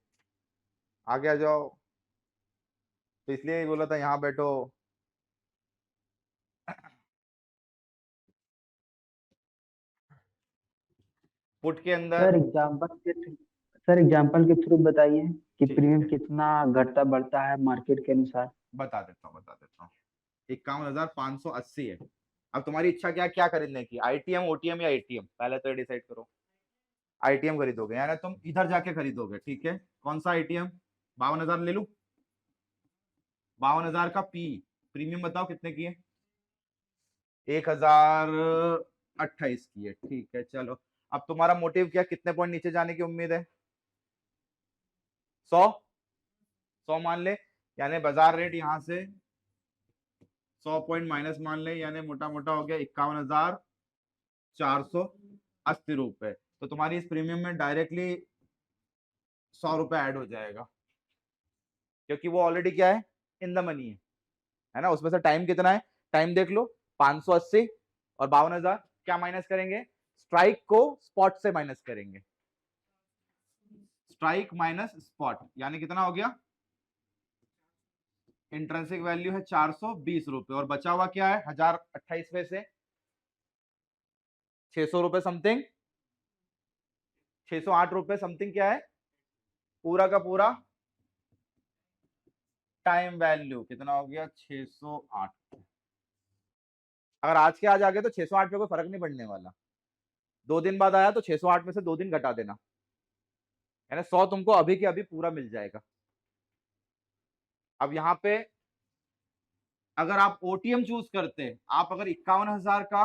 आगे आ जाओ, तो इसलिए बोला था यहाँ बैठो। पुट के अंदर, सर एग्जाम्पल के थ्रू सर एग्जाम्पल के थ्रू बताइए कि ठीक प्रीमियम है, कितना घटता बढ़ता है मार्केट के अनुसार। बता देता हूँ 51,580 है। अब तुम्हारी इच्छा क्या, क्या खरीदने की, आईटीएम, ओटीएम या एटीएम, पहले तो ये डिसाइड करो। आईटीएम खरीदोगे यानी तुम इधर जाके खरीदोगे, ठीक है, कौन सा आईटीएम, 52,000 ले लू, 52,000 का पी, प्रीमियम बताओ कितने की है, 1028 की है, ठीक है चलो। अब तुम्हारा मोटिव क्या, कितने पॉइंट नीचे जाने की उम्मीद है, 100, 100 मान ले, यानी बाजार रेट यहां से 100 पॉइंट माइनस मान ले, यानी मोटा मोटा हो गया 51,480 रुपए। तो तुम्हारी इस प्रीमियम में डायरेक्टली 100 रुपए ऐड हो जाएगा, क्योंकि वो ऑलरेडी क्या है, इन द मनी है ना। उसमें से टाइम कितना है, टाइम देख लो, 580 और 52,000, क्या माइनस करेंगे, स्ट्राइक को स्पॉट से माइनस करेंगे, स्ट्राइक माइनस स्पॉट, यानी कितना हो गया, इंट्रिंसिक वैल्यू है 420 रुपए, और बचा हुआ क्या है 1028 में से 600 रुपए समथिंग, 608 रुपए समथिंग क्या है, पूरा का पूरा टाइम वैल्यू कितना हो गया 608। अगर आज के आज आ गए तो 608 पे कोई फर्क नहीं पड़ने वाला, 2 दिन बाद आया तो 608 में से 2 दिन घटा देना, यानी 100 तुमको अभी के अभी पूरा मिल जाएगा। अब यहाँ पे अगर आप ओटीएम चूज करते, आप अगर 51,000 का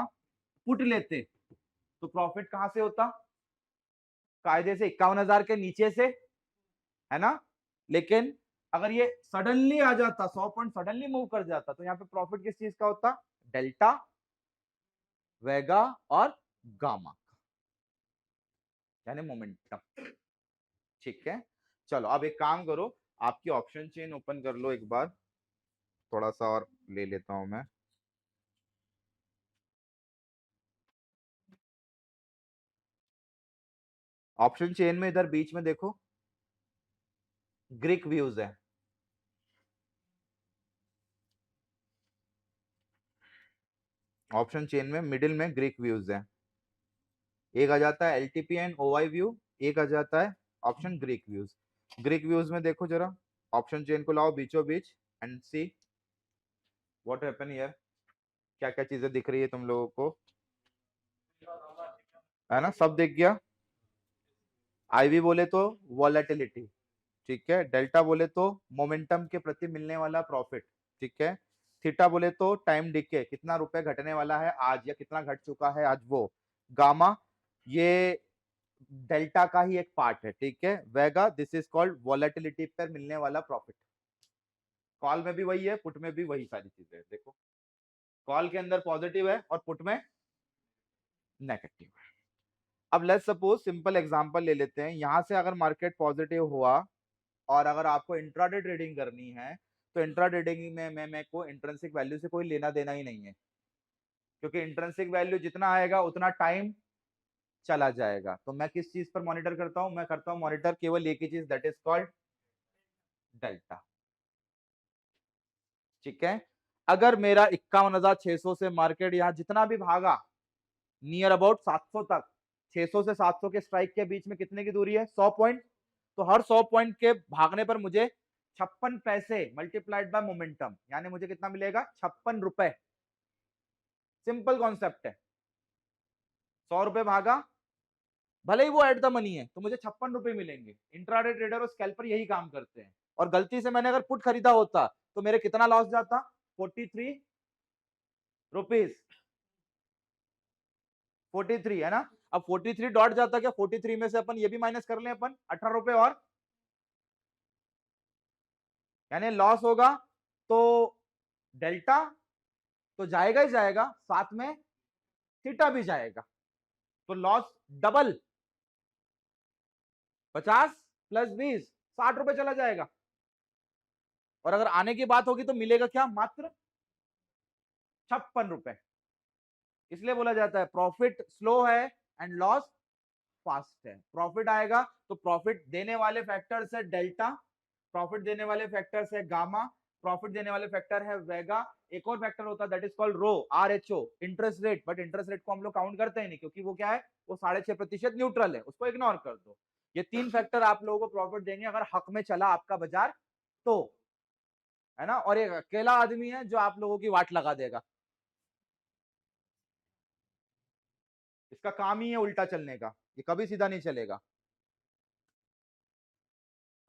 पुट लेते तो प्रॉफिट कहां से होता, कायदे से 51,000 के नीचे से, है ना। लेकिन अगर ये सडनली आ जाता, 100 पॉइंट सडनली मूव कर जाता, तो यहाँ पे प्रॉफिट किस चीज का होता, डेल्टा, वेगा और गामा, यानी मोमेंटम, ठीक है। चलो अब एक काम करो, आपकी ऑप्शन चेन ओपन कर लो एक बार, थोड़ा सा और ले लेता हूं मैं। ऑप्शन चेन में इधर बीच में देखो ग्रीक व्यूज है, ऑप्शन चेन में मिडिल में ग्रीक व्यूज है, एक आ जाता है एलटीपी एंड ओवाई व्यू, एक आ जाता है option Greek views. Greek views में देखो जरा, ऑप्शन चेन को लाओ बीचों बीच and see what happen here, क्या क्या चीजें दिख रही है तुम लोगों को, है ना, सब दिख गया। आईवी बोले तो वॉलेटिलिटी, ठीक है, डेल्टा बोले तो मोमेंटम के प्रति मिलने वाला प्रॉफिट, ठीक है, थीटा बोले तो टाइम डिके, कितना रुपए घटने वाला है आज या कितना घट चुका है आज वो, गामा ये डेल्टा का ही एक पार्ट है, ठीक है, वेगा दिस इज कॉल्ड वॉलेटिलिटी पर मिलने वाला प्रॉफिट, कॉल में भी वही है, पुट में भी वही सारी चीजें है। देखो कॉल के अंदर पॉजिटिव है और पुट में नेगेटिव है। अब लेट्स सपोज सिंपल एग्जांपल ले लेते हैं, यहां से अगर मार्केट पॉजिटिव हुआ और अगर आपको इंट्राडे ट्रेडिंग करनी है तो इंट्रा ट्रेडिंग में मैं को इंट्रिंसिक वैल्यू से कोई लेना देना ही नहीं है, क्योंकि इंट्रिंसिक वैल्यू जितना आएगा उतना टाइम चला जाएगा। तो मैं किस चीज पर मॉनिटर करता हूं, मैं करता हूं मॉनिटर केवल एक ही चीज, दैट इज कॉल्ड डेल्टा। ठीक है, अगर मेरा 51,600 से मार्केट यहां जितना भी भागा नियर अबाउट 700 तक, 600 से 700 के स्ट्राइक के बीच में कितने की दूरी है, 100 पॉइंट। तो हर 100 पॉइंट के भागने पर मुझे 56 पैसे मल्टीप्लाइड बाय मोमेंटम, यानी मुझे कितना मिलेगा, 56 रुपए। सिंपल कॉन्सेप्ट है, 100 रुपए भागा, भले ही वो एट द मनी है तो मुझे 56 रुपए मिलेंगे। इंट्राडे ट्रेडर और स्कैल्पर यही काम करते हैं। और गलती से मैंने अगर पुट खरीदा होता तो मेरे कितना लॉस जाता, 43 रुपीज, 43 है ना। अब 43 डॉट जाता, क्या 43 में से अपन ये भी माइनस कर लें अपन 18 रुपए और, यानी लॉस होगा तो डेल्टा तो जाएगा ही जाएगा, साथ में थीटा भी जाएगा, तो लॉस डबल, 50 प्लस 20 60 रुपए चला जाएगा। और अगर आने की बात होगी तो मिलेगा क्या, मात्र 56 रुपए। इसलिए बोला जाता है प्रॉफिट स्लो है एंड लॉस फास्ट है। प्रॉफिट आएगा तो प्रॉफिट देने वाले फैक्टर्स है डेल्टा, प्रॉफिट देने वाले फैक्टर्स है गामा, प्रॉफिट देने वाले फैक्टर है वेगा, एक और फैक्टर होता है that is called rho, RHO, interest rate. But interest rate को हम लोग काउंट करते ही नहीं, क्योंकि वो क्या है, वो 6.5% न्यूट्रल है, उसको इग्नोर कर दो। ये तीन फैक्टर आप लोगों को प्रॉफिट देंगे अगर हक में चला आपका बाजार तो, है ना। और एक अकेला आदमी है जो आप लोगों की वाट लगा देगा, इसका काम ही है उल्टा चलने का, ये कभी सीधा नहीं चलेगा।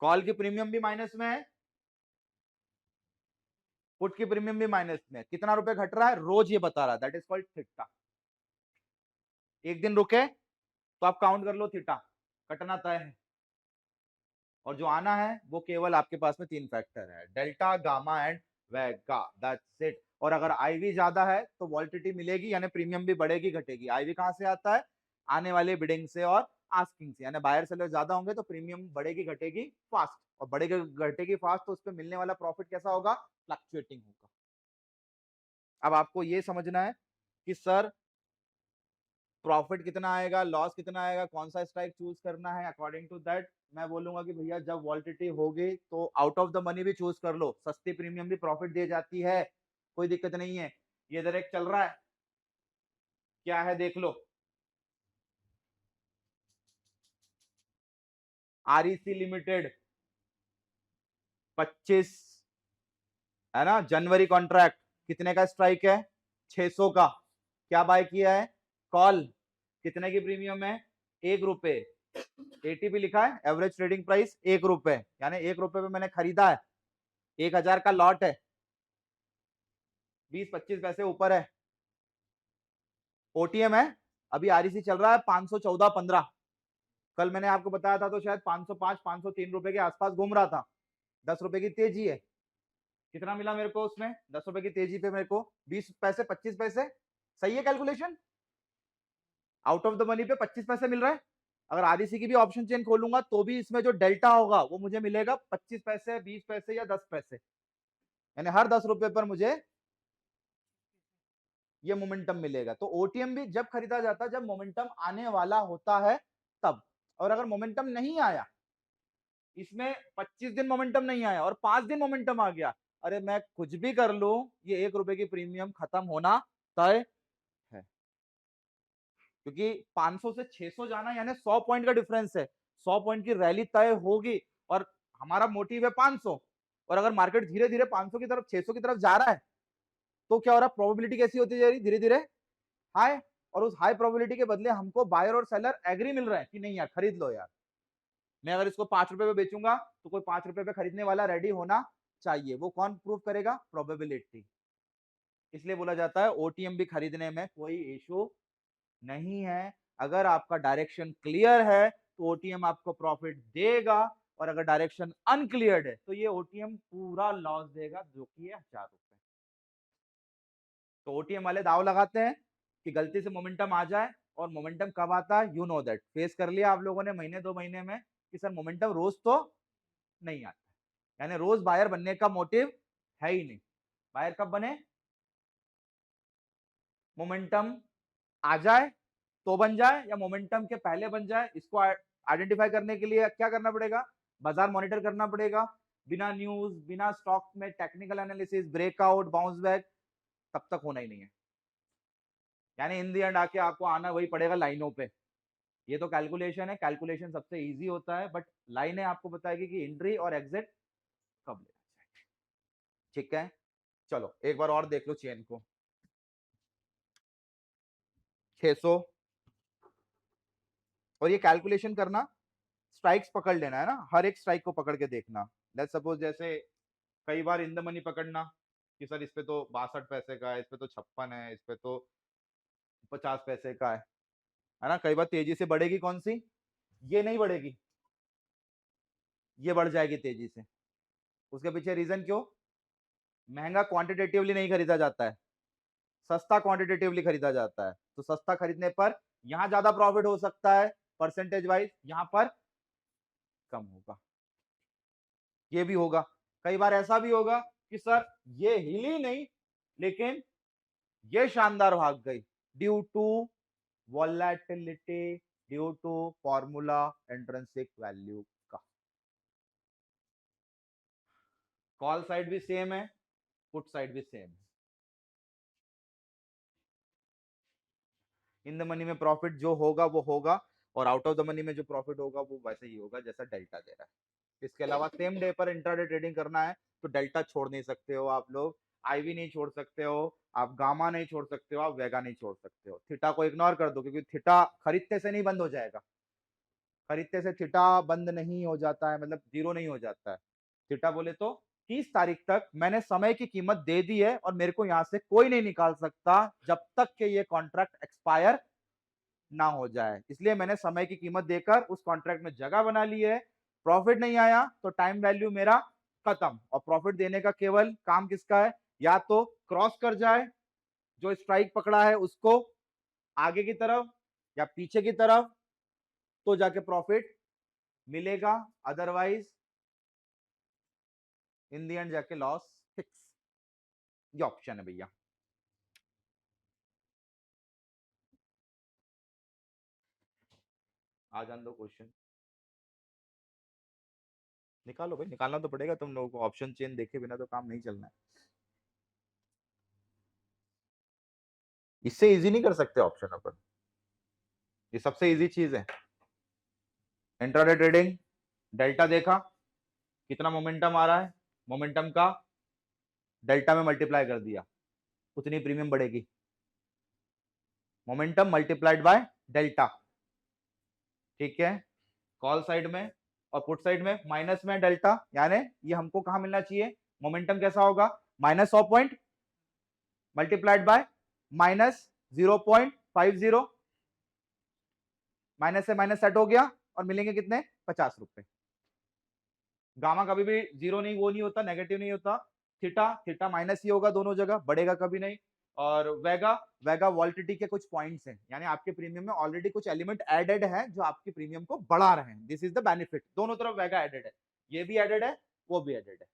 कॉल की प्रीमियम भी माइनस में है, पुट की प्रीमियम भी माइनस में है। कितना रुपए घट रहा है, रोज ये बता रहा है, दैट इज कॉल्ड थीटा। एक दिन रुके तो आप काउंट कर लो, थीटा कटना तय है। और जो आना है वो केवल आपके पास में तीन फैक्टर है, delta, gamma and Vega, that's it. और अगर आईवी ज्यादा है तो वॉल्टिलिटी मिलेगी, यानी प्रीमियम भी बढ़ेगी घटेगी। आईवी कहां से आता है, आने वाले बिडिंग से और आस्किंग से, यानी बायर सेलर ज्यादा होंगे तो प्रीमियम बढ़ेगी घटेगी फास्ट, और बढ़ेगी घटेगी फास्ट तो उस पर मिलने वाला प्रॉफिट कैसा होगा, फ्लक्चुएटिंग होगा। अब आपको ये समझना है कि सर प्रॉफिट कितना आएगा, लॉस कितना आएगा, कौन सा स्ट्राइक चूज करना है, अकॉर्डिंग टू दैट मैं बोलूंगा कि भैया जब वॉल्टिलिटी होगी तो आउट ऑफ द मनी भी चूज कर लो, सस्ती प्रीमियम भी प्रॉफिट दे जाती है, कोई दिक्कत नहीं है। ये इधर एक चल रहा है, क्या है देख लो, REC लिमिटेड 25, है ना, जनवरी कॉन्ट्रैक्ट, कितने का स्ट्राइक है, 600 का, क्या बाय किया है, कॉल, कितने की प्रीमियम है, 1 रुपए, ATP लिखा है, एवरेज ट्रेडिंग प्राइस 1 रुपए, यानी 1 रुपए पे मैंने खरीदा है, 1000 का लॉट है, 20-25 पैसे ऊपर है। OTM है, अभी REC चल रहा है 514.15, कल मैंने आपको बताया था तो शायद 505 503 रुपए के आसपास घूम रहा था, 10 रुपए की तेजी है। कितना मिला मेरे को उसमें, 10 रुपए की तेजी पे मेरे को 20 पैसे 25 पैसे, सही है calculation, out of the money पे 25 पैसे मिल रहा है। अगर REC की भी ऑप्शन चेन खोलूंगा तो भी इसमें जो डेल्टा होगा वो मुझे मिलेगा 25 पैसे, 20 पैसे या 10 पैसे, यानी हर 10 रुपए पर मुझे ये मोमेंटम मिलेगा। तो OTM भी जब खरीदा जाता है जब मोमेंटम आने वाला होता है तब। और अगर मोमेंटम नहीं आया, इसमें 25 दिन मोमेंटम नहीं आया और 5 दिन मोमेंटम आ गया, अरे मैं कुछ भी कर लूं, ये 1 रुपए की प्रीमियम खत्म होना तय है, क्योंकि 500 से 600 जाना यानी 100 पॉइंट का डिफरेंस है, 100 पॉइंट की रैली तय होगी और हमारा मोटिव है 500। और अगर मार्केट धीरे धीरे 500 की तरफ 600 की तरफ जा रहा है तो क्या हो रहा है, प्रोबेबिलिटी कैसी होती जा रही धीरे धीरे हाई, और उस हाई प्रोबेबिलिटी के बदले हमको बायर और सेलर एग्री मिल रहा है कि नहीं यार खरीद लो यार, मैं अगर इसको 5 रुपए पे बेचूंगा तो कोई 5 रुपए पे खरीदने वाला रेडी होना चाहिए। वो कौन प्रूव करेगा, प्रोबेबिलिटी। इसलिए बोला जाता है OTM भी खरीदने में कोई इशू नहीं है, अगर आपका डायरेक्शन क्लियर है तो OTM आपको प्रॉफिट देगा, और अगर डायरेक्शन अनक्लियर्ड है तो ये ओटीएम पूरा लॉस देगा, जो कि है 1000 रुपए। तो ओटीएम वाले दाव लगाते हैं कि गलती से मोमेंटम आ जाए, और मोमेंटम कब आता है, यू नो दैट, फेस कर लिया आप लोगों ने महीने 2 महीने में कि सर मोमेंटम रोज तो नहीं आता, यानी रोज बायर बनने का मोटिव है ही नहीं। बायर कब बने, मोमेंटम आ जाए तो बन जाए, या मोमेंटम के पहले बन जाए। इसको आइडेंटिफाई करने के लिए क्या करना पड़ेगा, बाजार मॉनिटर करना पड़ेगा, बिना न्यूज, बिना स्टॉक में technical analysis, breakout, bounce back, तब तक होना ही नहीं है। यानी इन दी एंड आके आपको आना वही पड़ेगा लाइनों पे। ये तो कैलकुलेशन है, कैलकुलेशन सबसे इजी होता है, बट लाइनें आपको बताएगी कि एंट्री और एग्जिट कब लेना चाहिए। ठीक है, चलो एक बार और देख लो चेन को। 600, और ये कैलकुलेशन करना, स्ट्राइक्स पकड़ लेना है ना, हर एक स्ट्राइक को पकड़ के देखना। लेट्स सपोज जैसे कई बार इन द मनी पकड़ना कि सर इस पे तो 62 पैसे का है, इस पे तो 56 है, इस पे तो 50 पैसे का है ना। कई बार तेजी से बढ़ेगी कौन सी, ये नहीं बढ़ेगी, ये बढ़ जाएगी तेजी से। उसके पीछे रीजन क्यों, महंगा क्वांटिटेटिवली नहीं खरीदा जाता है, सस्ता क्वांटिटेटिवली खरीदा जाता है। तो सस्ता खरीदने पर यहां ज्यादा प्रॉफिट हो सकता है परसेंटेज वाइज, यहां पर कम होगा। ये भी होगा, कई बार ऐसा भी होगा कि सर ये हिली नहीं लेकिन ये शानदार भाग गई, due to volatility, due to formula intrinsic value का। कॉल साइड भी सेम है, पुट साइड भी सेम है। इन द मनी में प्रॉफिट जो होगा वो होगा, और आउट ऑफ द मनी में जो प्रॉफिट होगा वो वैसे ही होगा जैसा डेल्टा दे रहा है। इसके अलावा सेम डे पर इंट्राडे ट्रेडिंग करना है तो डेल्टा छोड़ नहीं सकते हो आप लोग, आईवी नहीं छोड़ सकते हो आप, गामा नहीं छोड़ सकते हो आप, वेगा नहीं छोड़ सकते हो। थीटा को इग्नोर कर दो, क्योंकि थीटा खरीदते से नहीं बंद हो जाएगा, खरीदते से थीटा बंद नहीं हो जाता है, मतलब जीरो नहीं हो जाता है। थीटा बोले तो 30 तारीख तक मैंने समय की कीमत दे दी है और मेरे को यहां से कोई नहीं निकाल सकता जब तक कि ये कॉन्ट्रैक्ट एक्सपायर ना हो जाए, इसलिए मैंने समय की कीमत देकर उस कॉन्ट्रैक्ट में जगह बना ली है। प्रॉफिट नहीं आया तो टाइम वैल्यू मेरा खत्म, और प्रॉफिट देने का केवल काम किसका है, या तो क्रॉस कर जाए जो स्ट्राइक पकड़ा है उसको आगे की तरफ या पीछे की तरफ, तो जाके प्रॉफिट मिलेगा, अदरवाइज इन दी एंड जाके लॉस फिक्स। ये ऑप्शन है भैया। आ जान दो क्वेश्चन, निकालो भाई, निकालना तो पड़ेगा तुम लोगों को, ऑप्शन चेन देखे बिना तो काम नहीं चलना है। इससे इजी नहीं कर सकते ऑप्शन अपन, ये सबसे इजी चीज है। इंट्राडे ट्रेडिंग, डेल्टा देखा कितना मोमेंटम आ रहा है, मोमेंटम का डेल्टा में मल्टीप्लाई कर दिया, उतनी प्रीमियम बढ़ेगी, मोमेंटम मल्टीप्लाइड बाय डेल्टा। ठीक है, कॉल साइड में और पुट साइड में माइनस में डेल्टा, यानी ये हमको कहां मिलना चाहिए, मोमेंटम कैसा होगा, -100 पॉइंट मल्टीप्लाइड बाय -0.50, माइनस से माइनस सेट हो गया और मिलेंगे कितने, 50 रुपए। गामा कभी भी जीरो नहीं, वो नहीं होता, नेगेटिव नहीं होता। थीटा, थीटा माइनस ही होगा दोनों जगह, बढ़ेगा कभी नहीं। और वेगा, वेगा वॉल्टिटी के कुछ पॉइंट्स हैं, यानी आपके प्रीमियम में ऑलरेडी कुछ एलिमेंट एडेड है जो आपकी प्रीमियम को बढ़ा रहे हैं, दिस इज द बेनिफिट। दोनों तरफ वेगा एडेड है, ये भी एडेड है, वो भी एडेड है।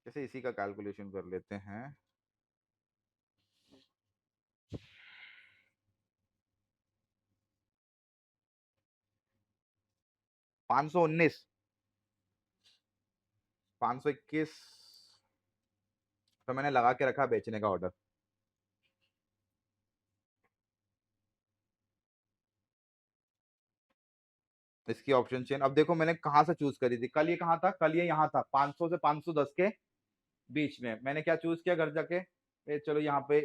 जैसे इसी का कैलकुलेशन कर लेते हैं। 519, 521 तो मैंने लगा के रखा बेचने का ऑर्डर। इसकी ऑप्शन चेन अब देखो मैंने कहां से चूज करी थी, कल ये कहां था, कल ये यहाँ था 500 से 510 के बीच में। मैंने क्या चूज किया घर जाके, चलो यहाँ पे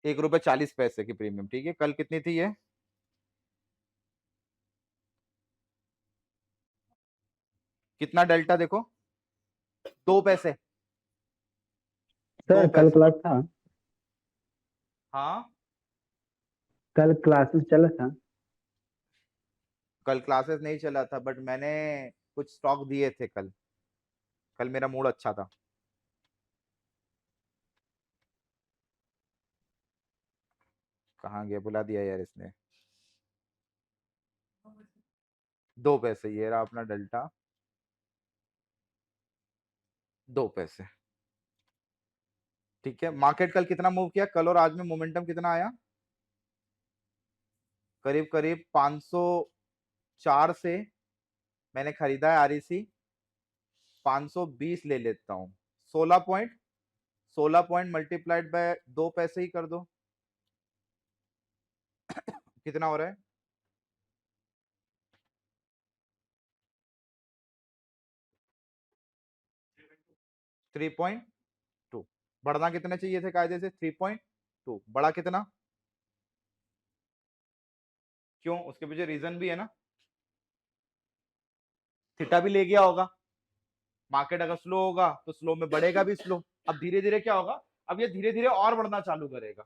1 रुपए 40 पैसे की प्रीमियम, ठीक है। कल कितनी थी ये, कितना डेल्टा देखो, 2 पैसे, दो सर कल पैसे प्लस था। हाँ कल क्लासेस चला था? कल क्लासेस नहीं चला था, बट मैंने कुछ स्टॉक दिए थे कल। कल मेरा मूड अच्छा था। कहाँ गया, बुला दिया यार इसने। 2 पैसे, ये रहा अपना डेल्टा। 2 पैसे। ठीक है, मार्केट कल कितना मूव किया, कल और आज में मोमेंटम कितना आया? करीब करीब 504 से मैंने खरीदा है आरईसी। 520 ले लेता हूँ। 16 पॉइंट, 16 पॉइंट मल्टीप्लाइड बाय 2 पैसे ही कर दो। कितना हो रहा है? 3.2। बढ़ना कितने चाहिए थे कायदे से? 3.2। बड़ा कितना? क्यों, उसके पीछे रीजन भी है ना। थीटा भी ले गया होगा। मार्केट अगर स्लो होगा तो स्लो में बढ़ेगा भी स्लो। अब धीरे धीरे क्या होगा, अब ये धीरे धीरे और बढ़ना चालू करेगा।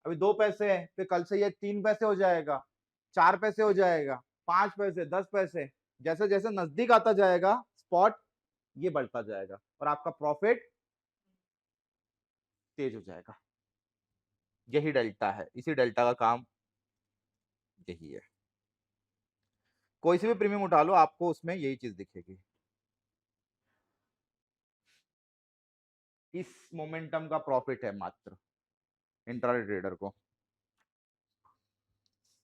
अभी 2 पैसे है, फिर कल से ये 3 पैसे हो जाएगा, 4 पैसे हो जाएगा, 5 पैसे, 10 पैसे। जैसे जैसे नजदीक आता जाएगा स्पॉट, ये बढ़ता जाएगा और आपका प्रॉफिट तेज हो जाएगा। यही डेल्टा है, इसी डेल्टा का काम यही है। कोई सी भी प्रीमियम उठा लो, आपको उसमें यही चीज दिखेगी। इस मोमेंटम का प्रॉफिट है मात्र इंट्राडे ट्रेडर को।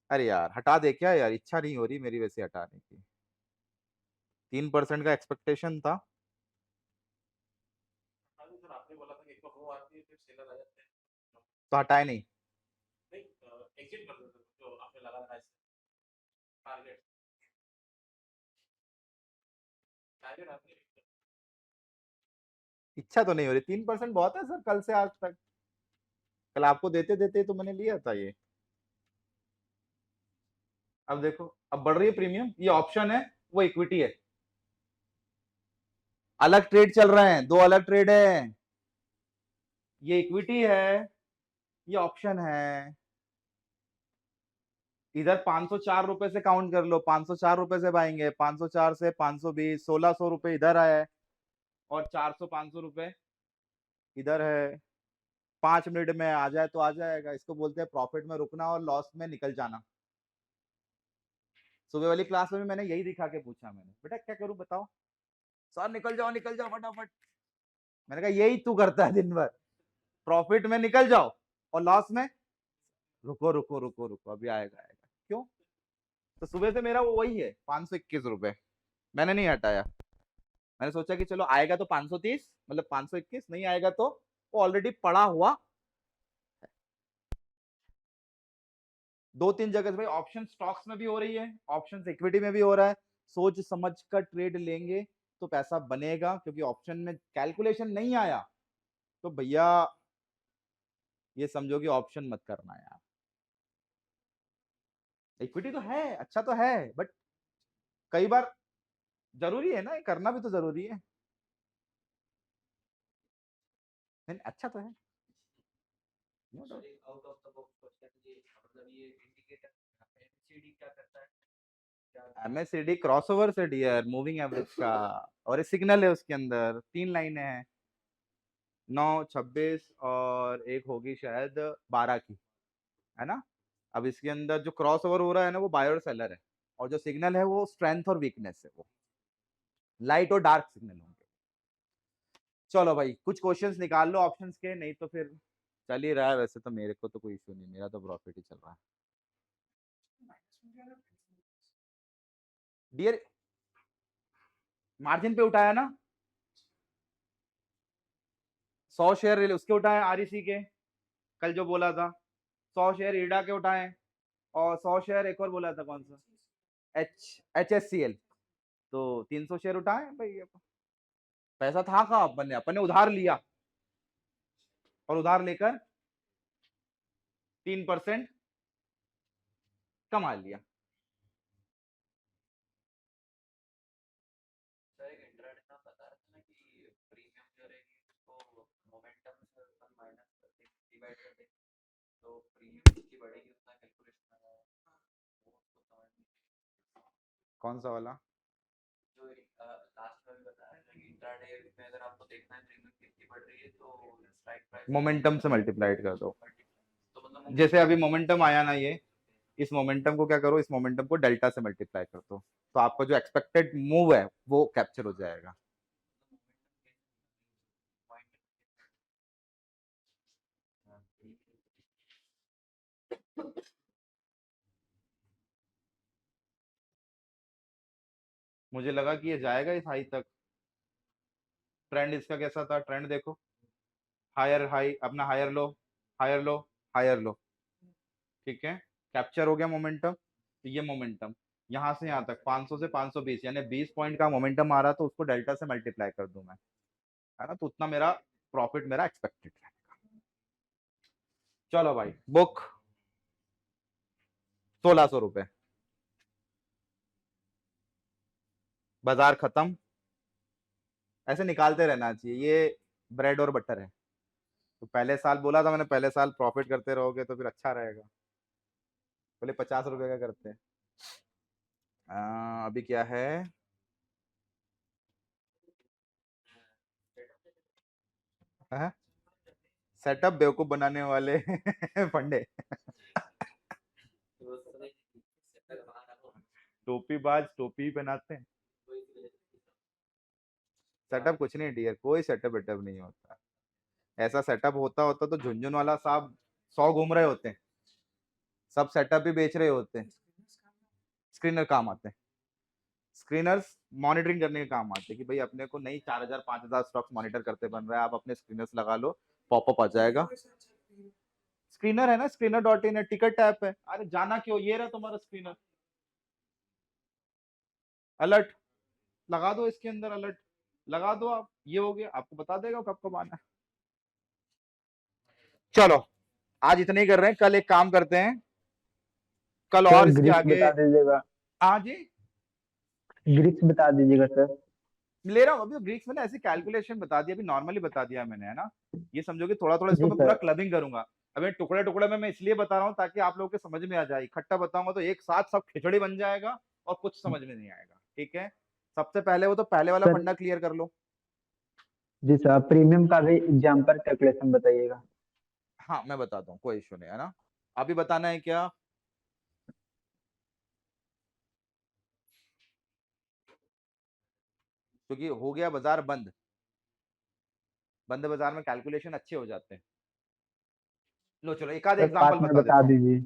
अरे यार हटा दे क्या यार, इच्छा नहीं हो रही मेरी वैसे हटाने की। 3% का एक्सपेक्टेशन था। आपने बोला था कि एक बार वो आती है फिर सेलर आ जाते हैं। तो हटाए नहीं। नहीं, एग्जिट कर देते जो आपने लगा रखा है टारगेट। टारगेट आपने इच्छा तो नहीं हो रही, 3% बहुत है सर कल से आज तक। कल आपको देते देते तो मैंने लिया था ये। अब देखो, अब बढ़ रही है प्रीमियम। ये ऑप्शन है, वो इक्विटी है। अलग ट्रेड चल रहे हैं, 2 अलग ट्रेड है। ये इक्विटी है, ये ऑप्शन है। इधर 504 रुपए से काउंट कर लो, 504 रुपए से पाएंगे, 504 से 520, 1600 रुपए इधर आए और 400 500 रुपए इधर है। 5 मिनट में आ जाए तो आ जाएगा। इसको बोलते हैं प्रॉफिट में रुकना और लॉस में निकल जाना। सुबह वाली क्लास में भी मैंने यही दिखा के पूछा, मैंने बेटा क्या करूं बताओ। सर निकल जाओ फटाफट। मैंने कहा यही तू करता है दिन भर, प्रॉफिट में निकल जाओ और लॉस में रुको रुको रुको रुको, अभी आएगा आएगा। क्यों? तो सुबह से मेरा वो वही है, 521 रुपए। मैंने नहीं हटाया। मैंने सोचा कि चलो आएगा तो 530, मतलब 521, नहीं आएगा तो वो ऑलरेडी पड़ा हुआ। 2 3 जगह से भाई, ऑप्शन स्टॉक्स में भी हो रही है, ऑप्शन इक्विटी में भी हो रहा है। सोच समझ कर ट्रेड लेंगे तो पैसा बनेगा, क्योंकि ऑप्शन में कैलकुलेशन नहीं आया तो भैया ये समझो कि ऑप्शन मत करना यार। इक्विटी तो है, अच्छा तो है, बट कई बार जरूरी है ना, ये करना भी तो जरूरी है। नहीं, अच्छा तो है, no doubt. Out of the box question, ये मतलब ये इंडिकेटर एमसीडी क्या करता है? एमएससीडी क्रॉसओवर से डियर मूविंग एवरेज का, और सिग्नल है उसके अंदर 3 लाइनें हैं, 9 26 और एक होगी शायद 12 की, है ना। अब इसके अंदर जो क्रॉस ओवर हो रहा है ना, वो बायर और सेलर है, और जो सिग्नल है वो स्ट्रेंथ और वीकनेस है, वो लाइट और डार्क सिग्नल होंगे। चलो भाई कुछ क्वेश्चंस निकाल लो ऑप्शंस के, नहीं तो फिर चल ही रहा है वैसे तो, मेरे को तो कोई इशू नहीं, मेरा तो प्रॉफिट ही चल रहा है डियर। मार्जिन पे उठाया ना, 100 शेयर उसके उठाए आरईसी के, कल जो बोला था। 100 शेयर ईडा के उठाए, और 100 शेयर एक और बोला था कौन सा, HSCL। तो 300 शेयर उठाए भाई। पैसा था कहाँ अपन ने उधार लिया, और उधार लेकर 3% कमा लिया। सर एक इंट्राडे में आप बता रहे थे ना कि प्रीमियम जो रहेगी उसको मोमेंटम से अपन माइनस करके डिवाइड कर देंगे। तो प्रीमियम जितनी बढ़ेगी उतना कैलकुलेशन वो तो समझ नहीं। कौन सा वाला? जो लास्ट में भी बताया कि इंट्राडे में अगर आपको देखना है प्रीमियम कितनी बढ़ रही है तो स्ट्राइक प्राइस मोमेंटम से मल्टीप्लाइड कर दो। तो मतलब जैसे अभी मोमेंटम आया ना, ये इस मोमेंटम को क्या करो, इस मोमेंटम को डेल्टा से मल्टीप्लाई कर दो, तो आपका जो एक्सपेक्टेड मूव है वो कैप्चर हो जाएगा। मुझे लगा कि ये जाएगा इस हाई तक। ट्रेंड इसका कैसा था, ट्रेंड देखो, हायर हाई अपना, higher low, higher low, higher low, ठीक है, कैप्चर हो गया मोमेंटम। तो ये मोमेंटम यहाँ से यहाँ तक 500 से 520 यानी 20 पॉइंट का मोमेंटम आ रहा, तो उसको डेल्टा से मल्टीप्लाई कर दूं मैं, है ना, तो उतना मेरा प्रॉफिट मेरा एक्सपेक्टेड रहेगा। चलो भाई, बुक 1600 रुपए, बाजार खत्म। ऐसे निकालते रहना चाहिए, ये ब्रेड और बटर है। तो पहले साल बोला था मैंने, पहले साल प्रॉफिट करते रहोगे तो फिर अच्छा रहेगा। बोले 50 रुपए का करते हैं। अभी क्या है, सेटअप बेवकूफ बनाने वाले फंडे। टोपी बाज टोपी ही पहनाते हैं। सेटअप कुछ नहीं डियर, कोई सेटअप वेटअप नहीं होता। ऐसा सेटअप होता होता तो झुंझुन वाला साहब 100 घूम रहे होते हैं, सब सेटअप भी बेच रहे होते हैं। स्क्रीनर काम आते हैं, स्क्रीनर्स मॉनिटरिंग करने के काम आते हैं कि भाई अपने को नहीं 4000 5000 स्टॉक्स मॉनिटर करते बन रहा है, आप अपने स्क्रीनर्स लगा लो, पॉपअप आ जाएगा। स्क्रीनर है ना, screener.in है, टिकट ऐप है। अरे जाना क्यों, ये रहा तुम्हारा स्क्रीनर। अलर्ट लगा दो, इसके अंदर अलर्ट लगा दो आप, ये हो गया, आपको बता देगा कब कब आना है। चलो आज इतने ही कर रहे हैं, कल एक काम करते हैं, कल सर और इसके ग्रिक्स आगे। बता दीजिएगा, हाँ जी, ग्रिक्स बता दीजिएगा सर। ले रहा हूँ अभी ग्रीक्स में ना, ऐसी कैलकुलेशन बता दिया, अभी नॉर्मली बता दिया मैंने, है ना। ये समझो कि थोड़ा थोड़ा इसको जी मैं पूरा सर। क्लबिंग करूंगा। अभी टुकड़े टुकड़े में मैं इसलिए बता रहा हूँ ताकि आप लोगों के समझ में आ जाए, इकट्ठा बताऊंगा तो एक साथ सब खिचड़ी बन जाएगा और कुछ समझ में नहीं आएगा, ठीक है। सबसे पहले वो तो पहले वाला सर फंडा क्लियर कर लो। जी सर, प्रीमियम का भी एग्जाम्पल कैलकुलेशन बताइएगा। हाँ मैं बताता हूँ, कोई इशू नहीं है ना। अभी बताना है क्या, क्योंकि हो गया बाजार बंद, बंद बाजार में कैलकुलेशन अच्छे हो जाते हैं। लो चलो एक आध सर एग्जांपल 5 मिनट बता बता देता हूँ। दीजिए।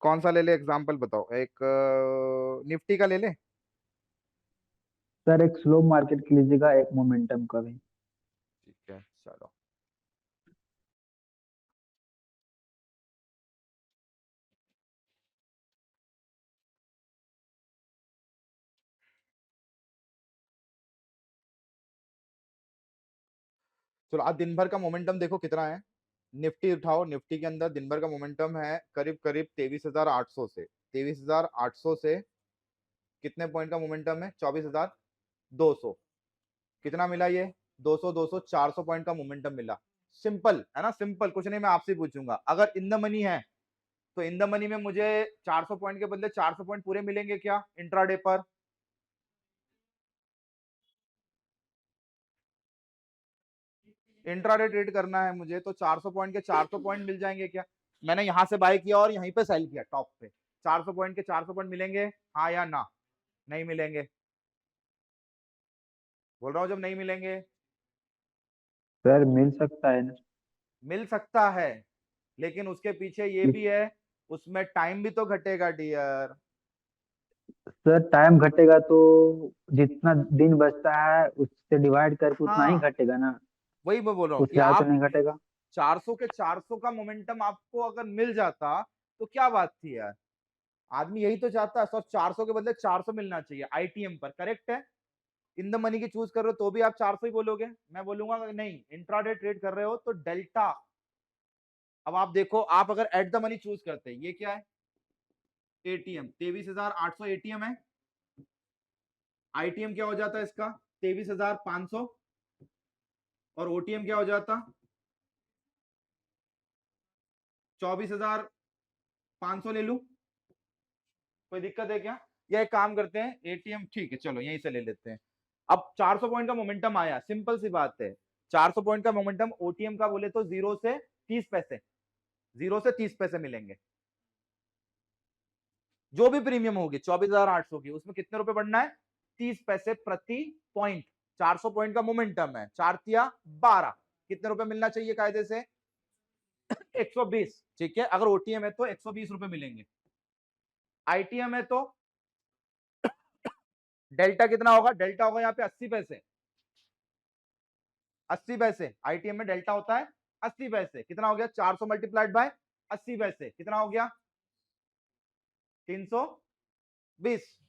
कौन सा ले ले एग्जांपल बताओ, एक निफ्टी का ले ले। सर एक स्लो मार्केट की लीजिएगा, एक मोमेंटम का भी। ठीक है चलो, चलो आज दिन भर का मोमेंटम देखो कितना है। निफ्टी उठाओ, निफ्टी के अंदर दिन भर का मोमेंटम है करीब करीब 23,800 से, 23,800 से कितने पॉइंट का मोमेंटम है, 24,200। कितना मिला ये, 200 200 400 पॉइंट का मोमेंटम मिला। सिंपल है ना, सिंपल, कुछ नहीं, मैं आपसे पूछूंगा अगर इन द मनी है तो इन द मनी में मुझे 400 पॉइंट के बदले 400 पॉइंट पूरे मिलेंगे क्या इंट्राडे पर। इंट्राडे ट्रेड करना है मुझे तो 400 पॉइंट के 400 पॉइंट मिल जाएंगे क्या। मैंने यहां से बाय किया और यहीं पे सेल किया टॉप पे, 400 पॉइंट के 400 पॉइंट मिलेंगे, हाँ या ना। नहीं मिलेंगे, बोल रहा हूँ जब नहीं मिलेंगे। सर मिल सकता है ना। मिल सकता है, लेकिन उसके पीछे ये भी है, उसमें टाइम भी तो घटेगा डियर। सर टाइम घटेगा तो जितना दिन बचता है उससे डिवाइड करके उतना ही हाँ घटेगा ना। वही मैं बोल रहा हूँ उससे कि ज्यादा तो आप नहीं घटेगा। 400 के 400 का मोमेंटम आपको अगर मिल जाता तो क्या बात थी यार। आदमी यही तो चाहता है, सब 400 के बदले 400 मिलना चाहिए आईटीएम पर, करेक्ट है। इन द मनी की चूज कर रहे हो तो भी आप 400 ही बोलोगे, मैं बोलूंगा कि नहीं इंट्राडे ट्रेड कर रहे हो तो डेल्टा। अब आप देखो, आप अगर एट द मनी चूज करते हैं, ये क्या है, एटीएम 23,800 एटीएम है, आईटीएम क्या हो जाता है इसका, 23,500, और ओटीएम क्या हो जाता 24,500 ले लूं, कोई दिक्कत है क्या? या एक काम करते हैं एटीएम, ठीक है चलो यहीं से ले लेते हैं। अब 400 पॉइंट का मोमेंटम आया, सिंपल सी बात है, 400 पॉइंट का मोमेंटम ओटीएम का बोले तो 0 से 30 पैसे, 0 से 30 पैसे मिलेंगे। जो भी प्रीमियम होगी 24,800 की, उसमें कितने रुपए बढ़ना है? 30 पैसे प्रति पॉइंट। 400 पॉइंट का मोमेंटम है, 4 तिया 12, कितने रुपए मिलना चाहिए कायदे से? 120। ठीक है, अगर ओटीएम है तो 120 रुपए मिलेंगे। आईटीएम है तो डेल्टा कितना होगा? डेल्टा होगा यहाँ पे 80 पैसे, 80 पैसे आईटीएम में डेल्टा होता है 80 पैसे। कितना हो गया? 400 मल्टीप्लाइड बाय 80 पैसे, कितना हो गया? 320,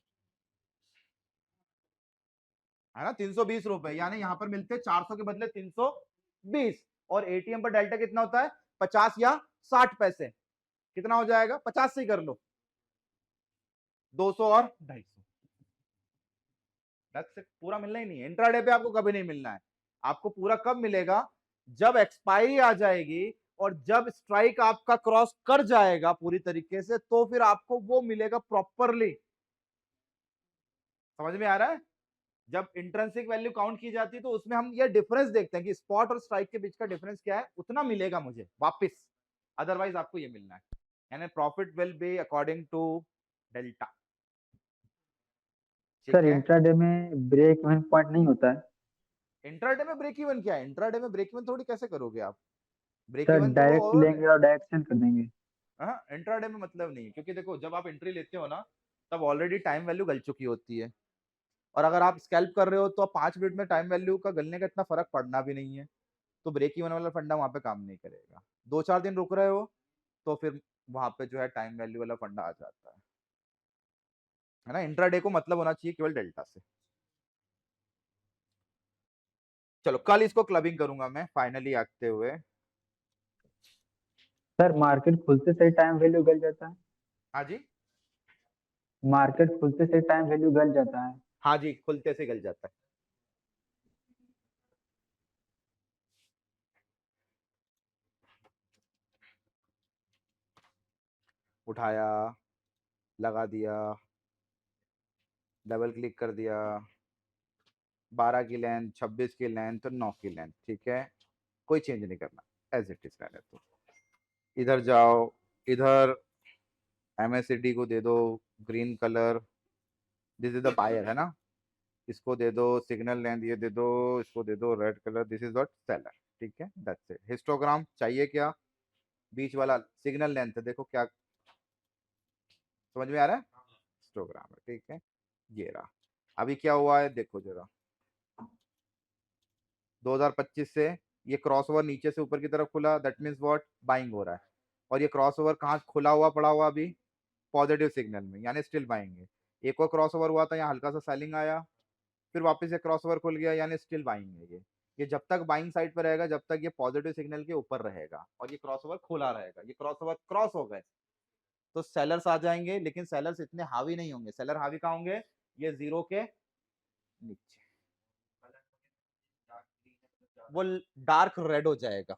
है ना, 320 रुपए। यानी यहां पर मिलते 400 के बदले 320। और एटीएम पर डेल्टा कितना होता है? 50 या 60 पैसे। कितना हो जाएगा? 50 से ही कर लो, 200 और 250। पूरा मिलना ही नहीं है इंट्राडे पे, आपको कभी नहीं मिलना है। आपको पूरा कब मिलेगा? जब एक्सपायरी आ जाएगी और जब स्ट्राइक आपका क्रॉस कर जाएगा पूरी तरीके से, तो फिर आपको वो मिलेगा प्रॉपरली। समझ में आ रहा है? जब इंट्रिंसिक वैल्यू काउंट की जाती है तो उसमें हम ये डिफरेंस देखते हैं कि स्पॉट और स्ट्राइक के बीच का डिफरेंस क्या है, उतना मिलेगा मुझे वापस, अदरवाइज आपको ये मिलना है। यानी profit will be according to delta. ठीक सर है, इंट्राडे में ब्रेक इवन पॉइंट नहीं होता है? इंट्राडे में ब्रेक इवन क्या है? इंट्राडे में ब्रेक इवन थोड़ी कैसे करोगे आप? ब्रेक सर इवन तो डायरेक्ट वो, लेंगे और डायरेक्ट सेल कर देंगे। हाँ इंट्राडे में मतलब नहीं है, क्योंकि देखो जब आप एंट्री लेते हो ना, तब ऑलरेडी टाइम वैल्यू गल चुकी होती है। और अगर आप स्कैल्प कर रहे हो तो 5 मिनट में टाइम वैल्यू का गलने का इतना फर्क पड़ना भी नहीं है, तो ब्रेक इवन वाला फंडा वहां पे काम नहीं करेगा। 2-4 दिन रुक रहे हो तो फिर वहां पे जो है टाइम वैल्यू वाला फंडा आ जाता है ना। इंट्राडे को मतलब होना चाहिए केवल डेल्टा से। चलो कल इसको क्लबिंग करूंगा मैं फाइनली आते हुए। सर मार्केट खुलते सही टाइम वैल्यू गल जाता है? हाँ जी, मार्केट खुलते सही टाइम वैल्यू गल जाता है? हाँ जी, खुलते से गल जाता है। उठाया, लगा दिया, डबल क्लिक कर दिया, 12 की लेंथ, 26 की लेंथ, 9 की लेंथ, ठीक है, कोई चेंज नहीं करना, एज इट इज रहने दो। इधर जाओ, इधर MACD को दे दो green colour, this is the buyer, है ना, इसको दे दो सिग्नल लेंथ, ये दे दो, इसको दे दो red colour, this is what seller. ठीक है, दैट्स इट। हिस्टोग्राम चाहिए क्या? बीच वाला सिग्नल लेंथ है, देखो क्या समझ में आ रहा है? हिस्टोग्राम है, ठीक है, ये रहा। अभी क्या हुआ है देखो जरा, 2025 से ये क्रॉसओवर नीचे से ऊपर की तरफ खुला, दैट मीन्स व्हाट, बाइंग हो रहा है। और ये क्रॉसओवर कहाँ खुला हुआ पड़ा हुआ अभी? पॉजिटिव सिग्नल में, यानी स्टिल बाइंग है। एक और क्रॉसओवर हुआ था, यहाँ हल्का सा सेलिंग आया, फिर वापस ये क्रॉसओवर खुल गया, यानी स्टिल बाइंग है ये जब तक बाइंग साइड पर रहेगा, जब तक ये पॉजिटिव सिग्नल के ऊपर रहेगा और ये क्रॉसओवर खुला रहेगा। ये क्रॉसओवर क्रॉस हो गए तो सेलर्स आ जाएंगे, लेकिन सेलर्स इतने हावी नहीं होंगे। सेलर हावी कहाँ होंगे? ये 0 के नीचे, वो डार्क रेड हो जाएगा।